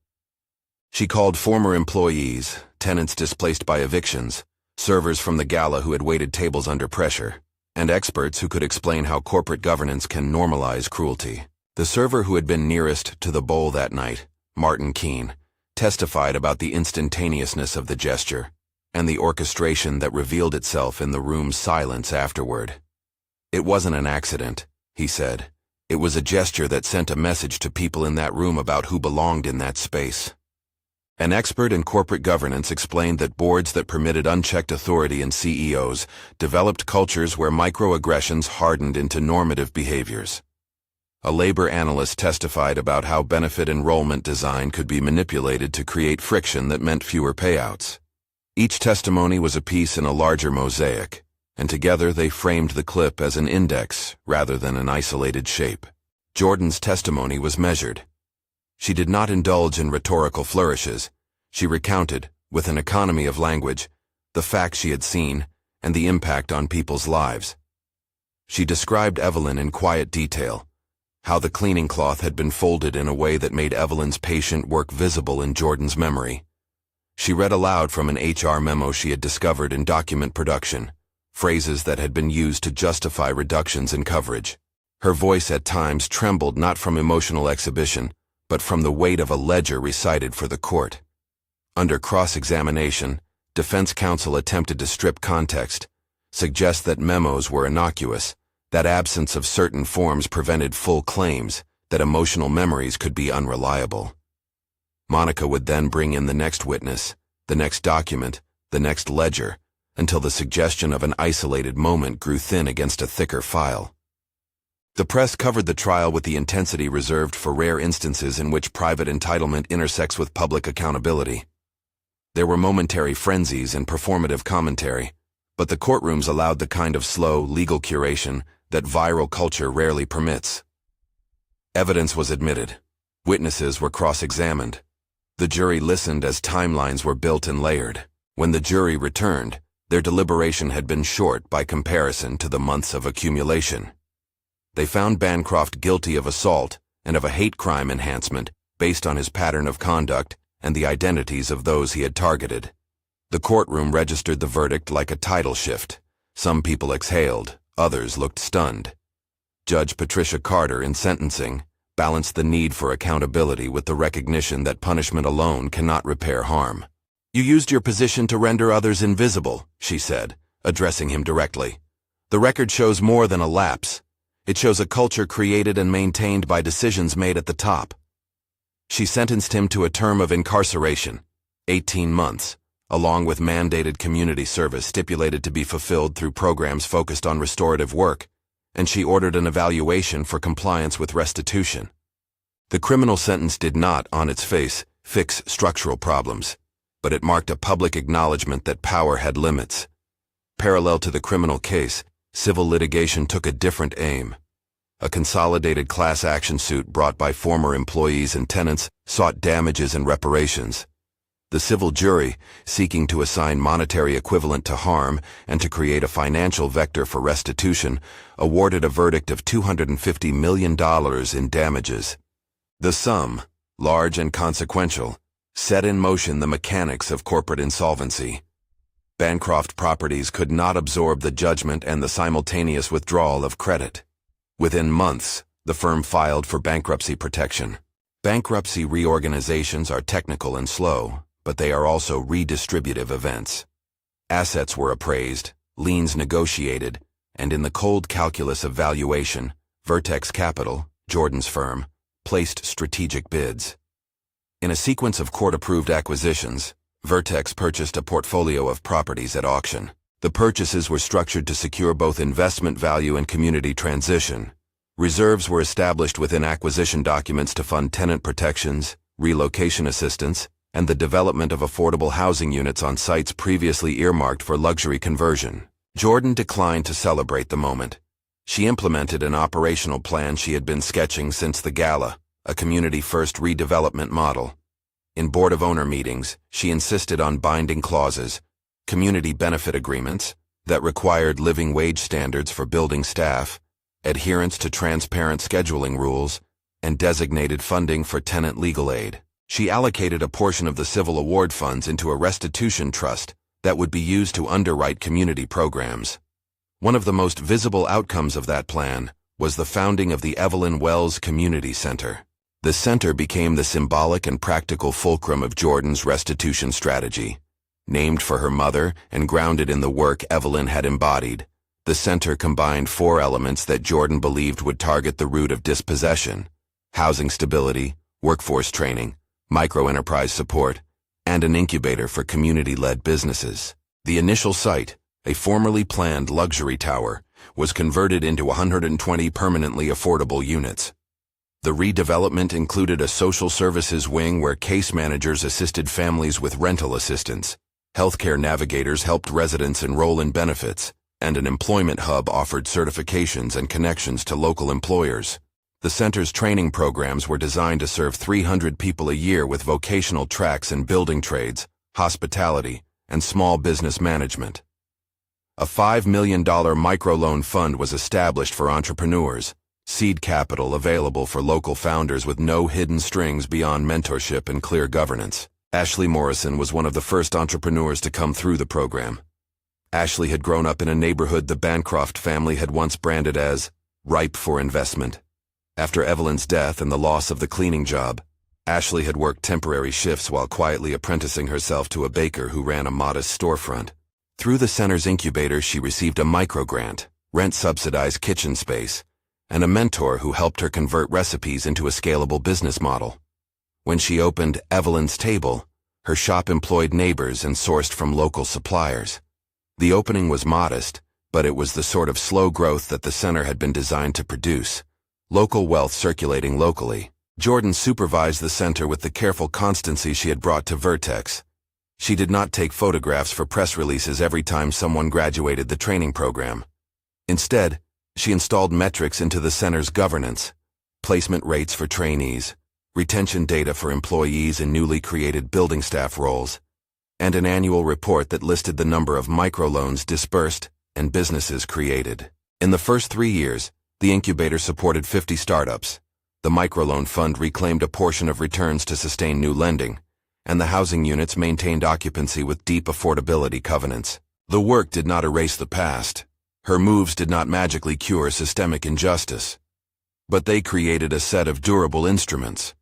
She called former employees, tenants displaced by evictions, servers from the gala who had waited tables under pressure, and experts who could explain how corporate governance can normalize cruelty. The server who had been nearest to the bowl that night, Martin Keene, testified about the instantaneousness of the gesture and the orchestration that revealed itself in the room's silence afterward. "It wasn't an accident," he said. "It was a gesture that sent a message to people in that room about who belonged in that space." An expert in corporate governance explained that boards that permitted unchecked authority in CEOs developed cultures where microaggressions hardened into normative behaviors. A labor analyst testified about how benefit enrollment design could be manipulated to create friction that meant fewer payouts. Each testimony was a piece in a larger mosaic, and together they framed the clip as an index rather than an isolated shape. Jordan's testimony was measured. She did not indulge in rhetorical flourishes. She recounted, with an economy of language, the facts she had seen, and the impact on people's lives. She described Evelyn in quiet detail, how the cleaning cloth had been folded in a way that made Evelyn's patient work visible in Jordan's memory. She read aloud from an HR memo she had discovered in document production, phrases that had been used to justify reductions in coverage. Her voice at times trembled not from emotional exhibition, but from the weight of a ledger recited for the court. Under cross-examination, defense counsel attempted to strip context, suggest that memos were innocuous, that absence of certain forms prevented full claims, that emotional memories could be unreliable. Monica would then bring in the next witness, the next document, the next ledger, until the suggestion of an isolated moment grew thin against a thicker file. The press covered the trial with the intensity reserved for rare instances in which private entitlement intersects with public accountability. There were momentary frenzies and performative commentary, but the courtrooms allowed the kind of slow, legal curation that viral culture rarely permits. Evidence was admitted. Witnesses were cross-examined. The jury listened as timelines were built and layered. When the jury returned, their deliberation had been short by comparison to the months of accumulation. They found Bancroft guilty of assault and of a hate crime enhancement based on his pattern of conduct and the identities of those he had targeted. The courtroom registered the verdict like a tidal shift. Some people exhaled, others looked stunned. Judge Patricia Carter, in sentencing, balanced the need for accountability with the recognition that punishment alone cannot repair harm. "You used your position to render others invisible," she said, addressing him directly. "The record shows more than a lapse. It shows a culture created and maintained by decisions made at the top." She sentenced him to a term of incarceration, 18 months, along with mandated community service stipulated to be fulfilled through programs focused on restorative work, and she ordered an evaluation for compliance with restitution. The criminal sentence did not, on its face, fix structural problems, but it marked a public acknowledgement that power had limits. Parallel to the criminal case, civil litigation took a different aim. A consolidated class action suit brought by former employees and tenants sought damages and reparations. The civil jury, seeking to assign monetary equivalent to harm and to create a financial vector for restitution, awarded a verdict of $250 million in damages. The sum, large and consequential, set in motion the mechanics of corporate insolvency. Bancroft Properties could not absorb the judgment and the simultaneous withdrawal of credit. Within months, the firm filed for bankruptcy protection. Bankruptcy reorganizations are technical and slow, but they are also redistributive events. Assets were appraised, liens negotiated, and in the cold calculus of valuation, Vertex Capital, Jordan's firm, placed strategic bids. In a sequence of court-approved acquisitions, Vertex purchased a portfolio of properties at auction. The purchases were structured to secure both investment value and community transition. Reserves were established within acquisition documents to fund tenant protections, relocation assistance, and the development of affordable housing units on sites previously earmarked for luxury conversion. Jordan declined to celebrate the moment. She implemented an operational plan she had been sketching since the gala, a community-first redevelopment model. In Board of Owner meetings, she insisted on binding clauses, community benefit agreements, that required living wage standards for building staff, adherence to transparent scheduling rules, and designated funding for tenant legal aid. She allocated a portion of the civil award funds into a restitution trust that would be used to underwrite community programs. One of the most visible outcomes of that plan was the founding of the Evelyn Wells Community Center. The center became the symbolic and practical fulcrum of Jordan's restitution strategy. Named for her mother and grounded in the work Evelyn had embodied, the center combined 4 elements that Jordan believed would target the root of dispossession: housing stability, workforce training, microenterprise support, and an incubator for community-led businesses. The initial site, a formerly planned luxury tower, was converted into 120 permanently affordable units. The redevelopment included a social services wing where case managers assisted families with rental assistance, healthcare navigators helped residents enroll in benefits, and an employment hub offered certifications and connections to local employers. The center's training programs were designed to serve 300 people a year with vocational tracks in building trades, hospitality, and small business management. A $5 million microloan fund was established for entrepreneurs, seed capital available for local founders with no hidden strings beyond mentorship and clear governance. Ashley Morrison was one of the first entrepreneurs to come through the program. Ashley had grown up in a neighborhood the Bancroft family had once branded as ripe for investment. After Evelyn's death and the loss of the cleaning job, Ashley had worked temporary shifts while quietly apprenticing herself to a baker who ran a modest storefront. Through the center's incubator, she received a microgrant, rent-subsidized kitchen space, and a mentor who helped her convert recipes into a scalable business model. When she opened Evelyn's Table, her shop employed neighbors and sourced from local suppliers. The opening was modest, but it was the sort of slow growth that the center had been designed to produce, local wealth circulating locally. Jordan supervised the center with the careful constancy she had brought to Vertex. She did not take photographs for press releases every time someone graduated the training program. Instead, she installed metrics into the center's governance, placement rates for trainees, retention data for employees in newly created building staff roles, and an annual report that listed the number of microloans dispersed and businesses created. In the first 3 years, the incubator supported 50 startups. The microloan fund reclaimed a portion of returns to sustain new lending, and the housing units maintained occupancy with deep affordability covenants. The work did not erase the past. Her moves did not magically cure systemic injustice. But they created a set of durable instruments.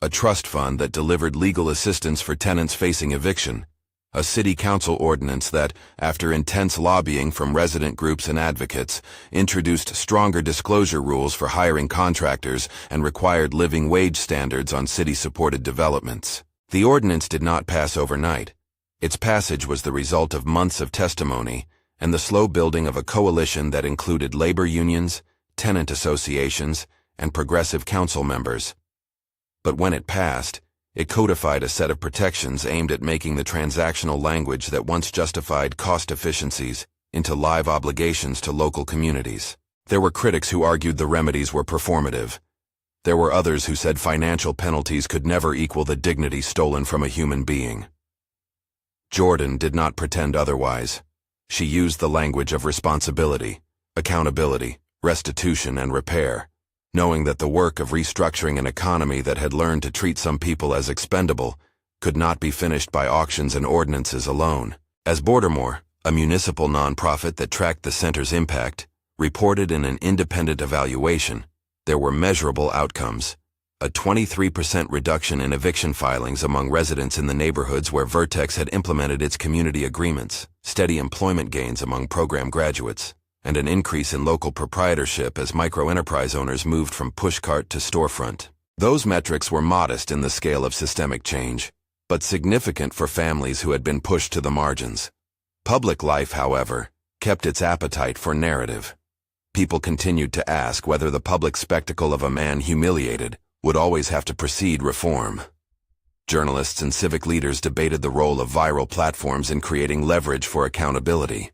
A trust fund that delivered legal assistance for tenants facing eviction, a city council ordinance that, after intense lobbying from resident groups and advocates, introduced stronger disclosure rules for hiring contractors and required living wage standards on city-supported developments. The ordinance did not pass overnight. Its passage was the result of months of testimony and the slow building of a coalition that included labor unions, tenant associations, and progressive council members. But when it passed, it codified a set of protections aimed at making the transactional language that once justified cost efficiencies into live obligations to local communities. There were critics who argued the remedies were performative. There were others who said financial penalties could never equal the dignity stolen from a human being. Jordan did not pretend otherwise. She used the language of responsibility, accountability, restitution, and repair, knowing that the work of restructuring an economy that had learned to treat some people as expendable could not be finished by auctions and ordinances alone. As Bordermore, a municipal nonprofit that tracked the center's impact, reported in an independent evaluation, there were measurable outcomes. A 23% reduction in eviction filings among residents in the neighborhoods where Vertex had implemented its community agreements, steady employment gains among program graduates, and an increase in local proprietorship as microenterprise owners moved from pushcart to storefront. Those metrics were modest in the scale of systemic change, but significant for families who had been pushed to the margins. Public life, however, kept its appetite for narrative. People continued to ask whether the public spectacle of a man humiliated would always have to precede reform. Journalists and civic leaders debated the role of viral platforms in creating leverage for accountability.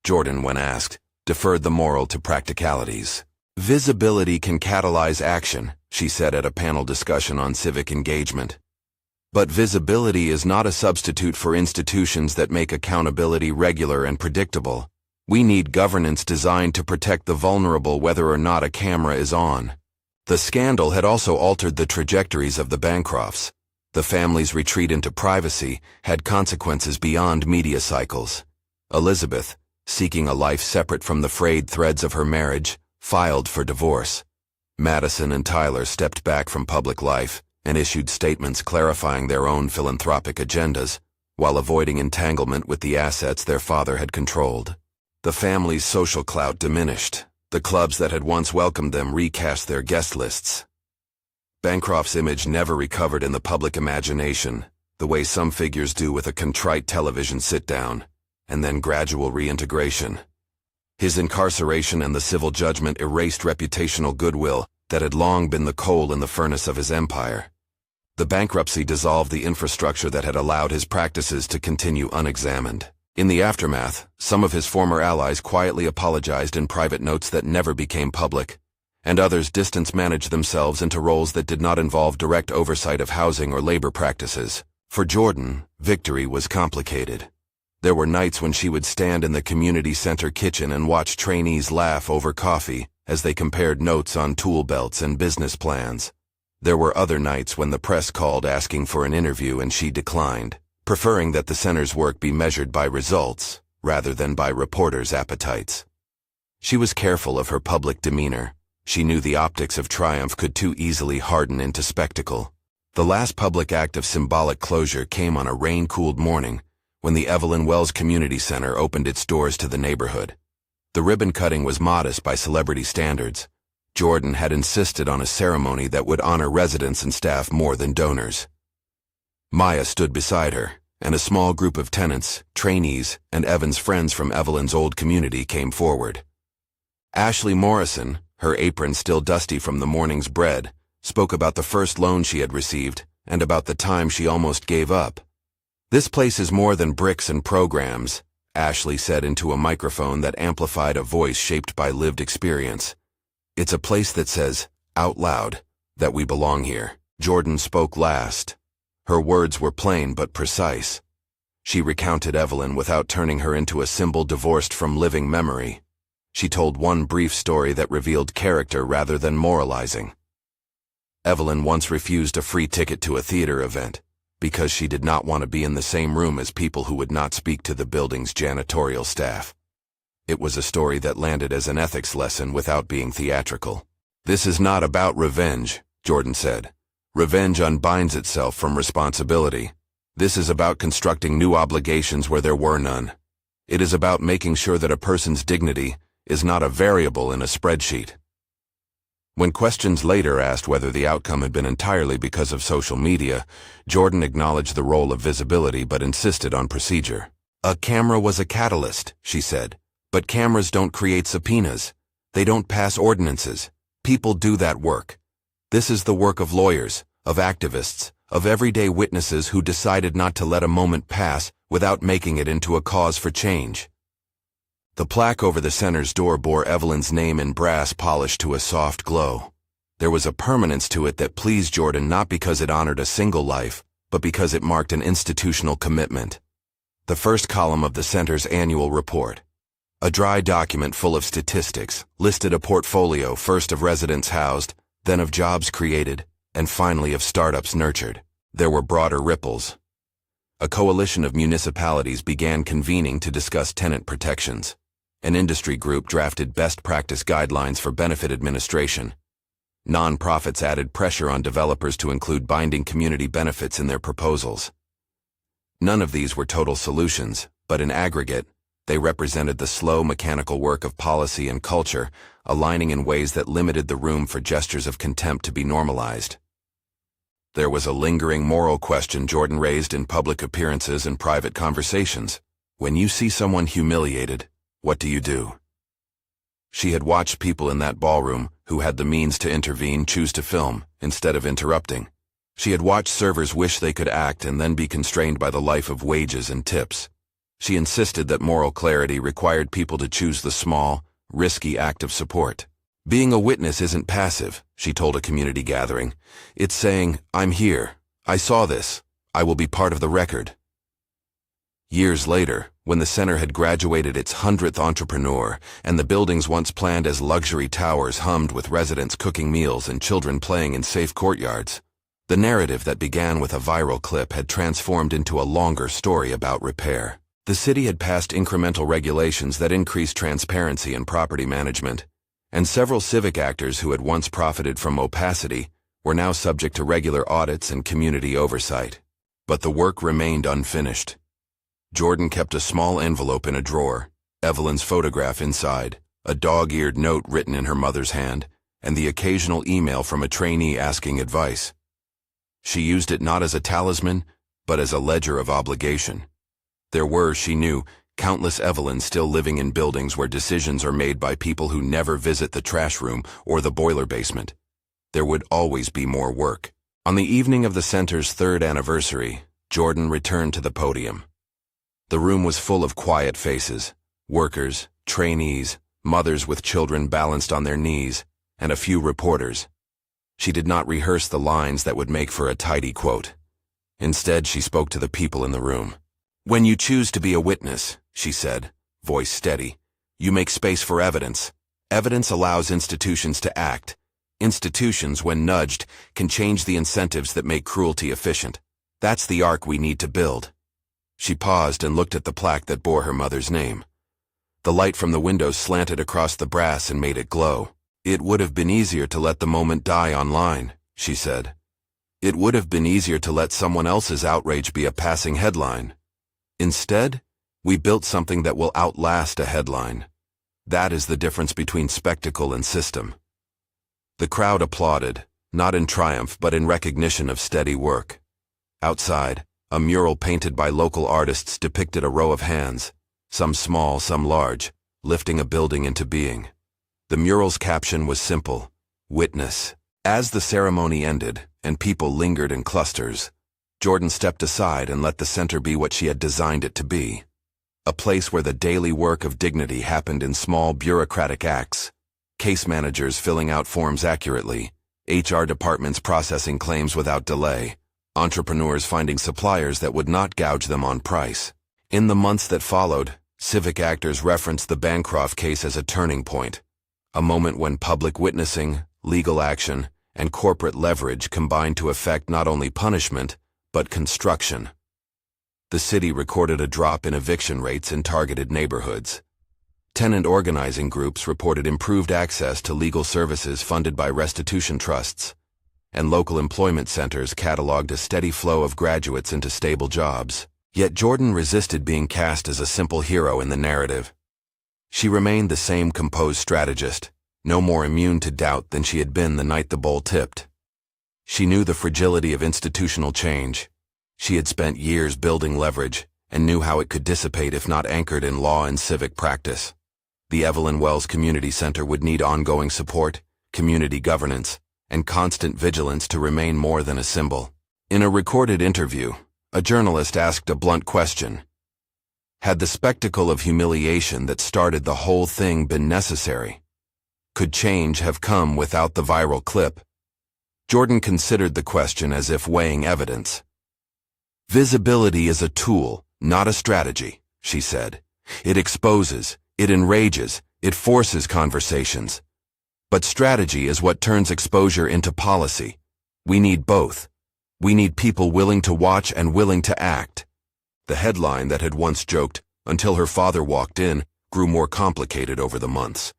Jordan, when asked, deferred the moral to practicalities. Visibility can catalyze action, she said at a panel discussion on civic engagement. But visibility is not a substitute for institutions that make accountability regular and predictable. We need governance designed to protect the vulnerable whether or not a camera is on. The scandal had also altered the trajectories of the Bancrofts. The family's retreat into privacy had consequences beyond media cycles. Elizabeth, seeking a life separate from the frayed threads of her marriage, filed for divorce. Madison and Tyler stepped back from public life and issued statements clarifying their own philanthropic agendas, while avoiding entanglement with the assets their father had controlled. The family's social clout diminished. The clubs that had once welcomed them recast their guest lists. Bancroft's image never recovered in the public imagination, the way some figures do with a contrite television sit-down, and then gradual reintegration. His incarceration and the civil judgment erased reputational goodwill that had long been the coal in the furnace of his empire. The bankruptcy dissolved the infrastructure that had allowed his practices to continue unexamined. In the aftermath, some of his former allies quietly apologized in private notes that never became public, and others distance-managed themselves into roles that did not involve direct oversight of housing or labor practices. For Jordan, victory was complicated. There were nights when she would stand in the community center kitchen and watch trainees laugh over coffee as they compared notes on tool belts and business plans. There were other nights when the press called asking for an interview and she declined, preferring that the center's work be measured by results rather than by reporters' appetites. She was careful of her public demeanor. She knew the optics of triumph could too easily harden into spectacle. The last public act of symbolic closure came on a rain-cooled morning when the Evelyn Wells Community Center opened its doors to the neighborhood. The ribbon cutting was modest by celebrity standards. Jordan had insisted on a ceremony that would honor residents and staff more than donors. Maya stood beside her, and a small group of tenants, trainees, and Evan's friends from Evelyn's old community came forward. Ashley Morrison, her apron still dusty from the morning's bread, spoke about the first loan she had received and about the time she almost gave up. "This place is more than bricks and programs," Ashley said into a microphone that amplified a voice shaped by lived experience. "It's a place that says, out loud, that we belong here." Jordan spoke last. Her words were plain but precise. She recounted Evelyn without turning her into a symbol divorced from living memory. She told one brief story that revealed character rather than moralizing. Evelyn once refused a free ticket to a theater event because she did not want to be in the same room as people who would not speak to the building's janitorial staff. It was a story that landed as an ethics lesson without being theatrical. "This is not about revenge," Jordan said. "Revenge unbinds itself from responsibility. This is about constructing new obligations where there were none. It is about making sure that a person's dignity is not a variable in a spreadsheet." When questions later asked whether the outcome had been entirely because of social media, Jordan acknowledged the role of visibility but insisted on procedure. "A camera was a catalyst," she said, "but cameras don't create subpoenas. They don't pass ordinances. People do that work. This is the work of lawyers, of activists, of everyday witnesses who decided not to let a moment pass without making it into a cause for change." The plaque over the center's door bore Evelyn's name in brass polished to a soft glow. There was a permanence to it that pleased Jordan not because it honored a single life, but because it marked an institutional commitment. The first column of the center's annual report, a dry document full of statistics, listed a portfolio first of residents housed, then of jobs created, and finally of startups nurtured. There were broader ripples. A coalition of municipalities began convening to discuss tenant protections. An industry group drafted best practice guidelines for benefit administration. Nonprofits added pressure on developers to include binding community benefits in their proposals. None of these were total solutions, but in aggregate, they represented the slow mechanical work of policy and culture, aligning in ways that limited the room for gestures of contempt to be normalized. There was a lingering moral question Jordan raised in public appearances and private conversations. When you see someone humiliated, what do you do? She had watched people in that ballroom, who had the means to intervene, choose to film, instead of interrupting. She had watched servers wish they could act and then be constrained by the life of wages and tips. She insisted that moral clarity required people to choose the small, risky act of support. "Being a witness isn't passive," she told a community gathering. "It's saying, I'm here. I saw this. I will be part of the record." Years later, when the center had graduated its 100th entrepreneur and the buildings once planned as luxury towers hummed with residents cooking meals and children playing in safe courtyards, the narrative that began with a viral clip had transformed into a longer story about repair. The city had passed incremental regulations that increased transparency in property management, and several civic actors who had once profited from opacity were now subject to regular audits and community oversight. But the work remained unfinished. Jordan kept a small envelope in a drawer, Evelyn's photograph inside, a dog-eared note written in her mother's hand, and the occasional email from a trainee asking advice. She used it not as a talisman, but as a ledger of obligation. There were, she knew, countless Evelyns still living in buildings where decisions are made by people who never visit the trash room or the boiler basement. There would always be more work. On the evening of the center's 3rd anniversary, Jordan returned to the podium. The room was full of quiet faces, workers, trainees, mothers with children balanced on their knees, and a few reporters. She did not rehearse the lines that would make for a tidy quote. Instead, she spoke to the people in the room. When you choose to be a witness, she said, voice steady, you make space for evidence. Evidence allows institutions to act. Institutions, when nudged, can change the incentives that make cruelty efficient. That's the arc we need to build. She paused and looked at the plaque that bore her mother's name. The light from the windows slanted across the brass and made it glow. It would have been easier to let the moment die online, she said. It would have been easier to let someone else's outrage be a passing headline. Instead, we built something that will outlast a headline. That is the difference between spectacle and system. The crowd applauded, not in triumph but in recognition of steady work. Outside, a mural painted by local artists depicted a row of hands, some small, some large, lifting a building into being. The mural's caption was simple, "Witness." As the ceremony ended, and people lingered in clusters, Jordan stepped aside and let the center be what she had designed it to be. A place where the daily work of dignity happened in small bureaucratic acts. Case managers filling out forms accurately, HR departments processing claims without delay, entrepreneurs finding suppliers that would not gouge them on price. In the months that followed, civic actors referenced the Bancroft case as a turning point, a moment when public witnessing, legal action, and corporate leverage combined to effect not only punishment, but construction. The city recorded a drop in eviction rates in targeted neighborhoods. Tenant organizing groups reported improved access to legal services funded by restitution trusts, and local employment centers cataloged a steady flow of graduates into stable jobs. Yet Jordan resisted being cast as a simple hero in the narrative. She remained the same composed strategist, no more immune to doubt than she had been the night the bowl tipped. She knew the fragility of institutional change. She had spent years building leverage and knew how it could dissipate if not anchored in law and civic practice. The Evelyn Wells Community Center would need ongoing support, community governance, and constant vigilance to remain more than a symbol. In a recorded interview, a journalist asked a blunt question. Had the spectacle of humiliation that started the whole thing been necessary? Could change have come without the viral clip? Jordan considered the question as if weighing evidence. Visibility is a tool, not a strategy, she said. It exposes, it enrages, it forces conversations. But strategy is what turns exposure into policy. We need both. We need people willing to watch and willing to act. The headline that had once joked, "Until her father walked in," grew more complicated over the months.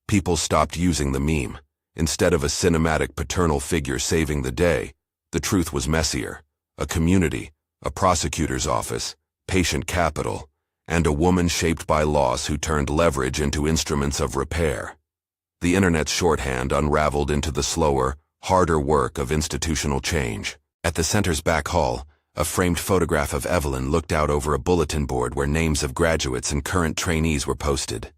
People stopped using the meme. Instead of a cinematic paternal figure saving the day, the truth was messier. A community, a prosecutor's office, patient capital, and a woman shaped by loss who turned leverage into instruments of repair. The internet's shorthand unraveled into the slower, harder work of institutional change. At the center's back hall, a framed photograph of Evelyn looked out over a bulletin board where names of graduates and current trainees were posted.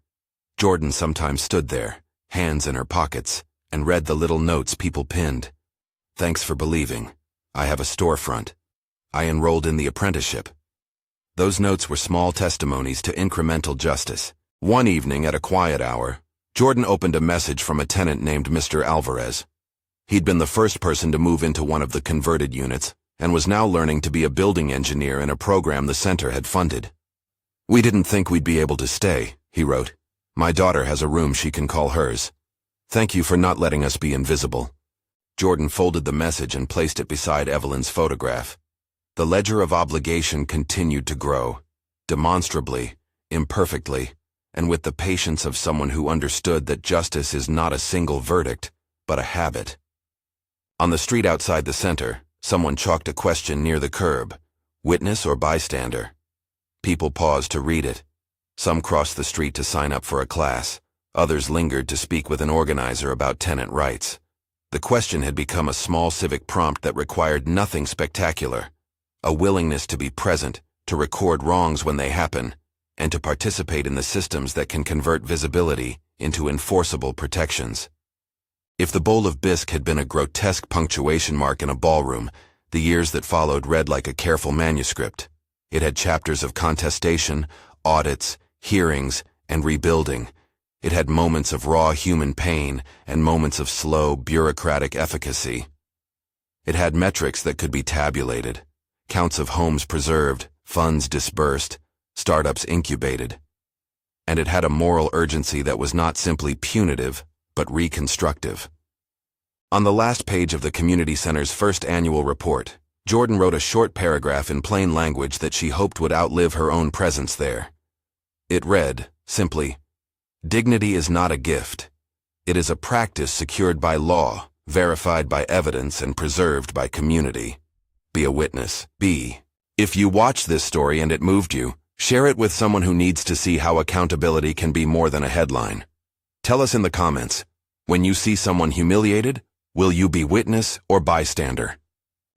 Jordan sometimes stood there, hands in her pockets, and read the little notes people pinned. "Thanks for believing. I have a storefront. I enrolled in the apprenticeship." Those notes were small testimonies to incremental justice. One evening at a quiet hour, Jordan opened a message from a tenant named Mr. Alvarez. He'd been the first person to move into one of the converted units and was now learning to be a building engineer in a program the center had funded. "We didn't think we'd be able to stay," he wrote. "My daughter has a room she can call hers. Thank you for not letting us be invisible." Jordan folded the message and placed it beside Evelyn's photograph. The ledger of obligation continued to grow, demonstrably, imperfectly, and with the patience of someone who understood that justice is not a single verdict, but a habit. On the street outside the center, someone chalked a question near the curb: witness or bystander? People paused to read it. Some crossed the street to sign up for a class. Others lingered to speak with an organizer about tenant rights. The question had become a small civic prompt that required nothing spectacular: a willingness to be present, to record wrongs when they happen, and to participate in the systems that can convert visibility into enforceable protections. If the bowl of bisque had been a grotesque punctuation mark in a ballroom, the years that followed read like a careful manuscript. It had chapters of contestation, audits, hearings, and rebuilding. It had moments of raw human pain and moments of slow, bureaucratic efficacy. It had metrics that could be tabulated: counts of homes preserved, funds disbursed, startups incubated. And it had a moral urgency that was not simply punitive, but reconstructive. On the last page of the community center's first annual report, Jordan wrote a short paragraph in plain language that she hoped would outlive her own presence there. It read, simply, "Dignity is not a gift. It is a practice secured by law, verified by evidence, and preserved by community. Be a witness. B. If you watched this story and it moved you, share it with someone who needs to see how accountability can be more than a headline. Tell us in the comments, when you see someone humiliated, will you be witness or bystander?"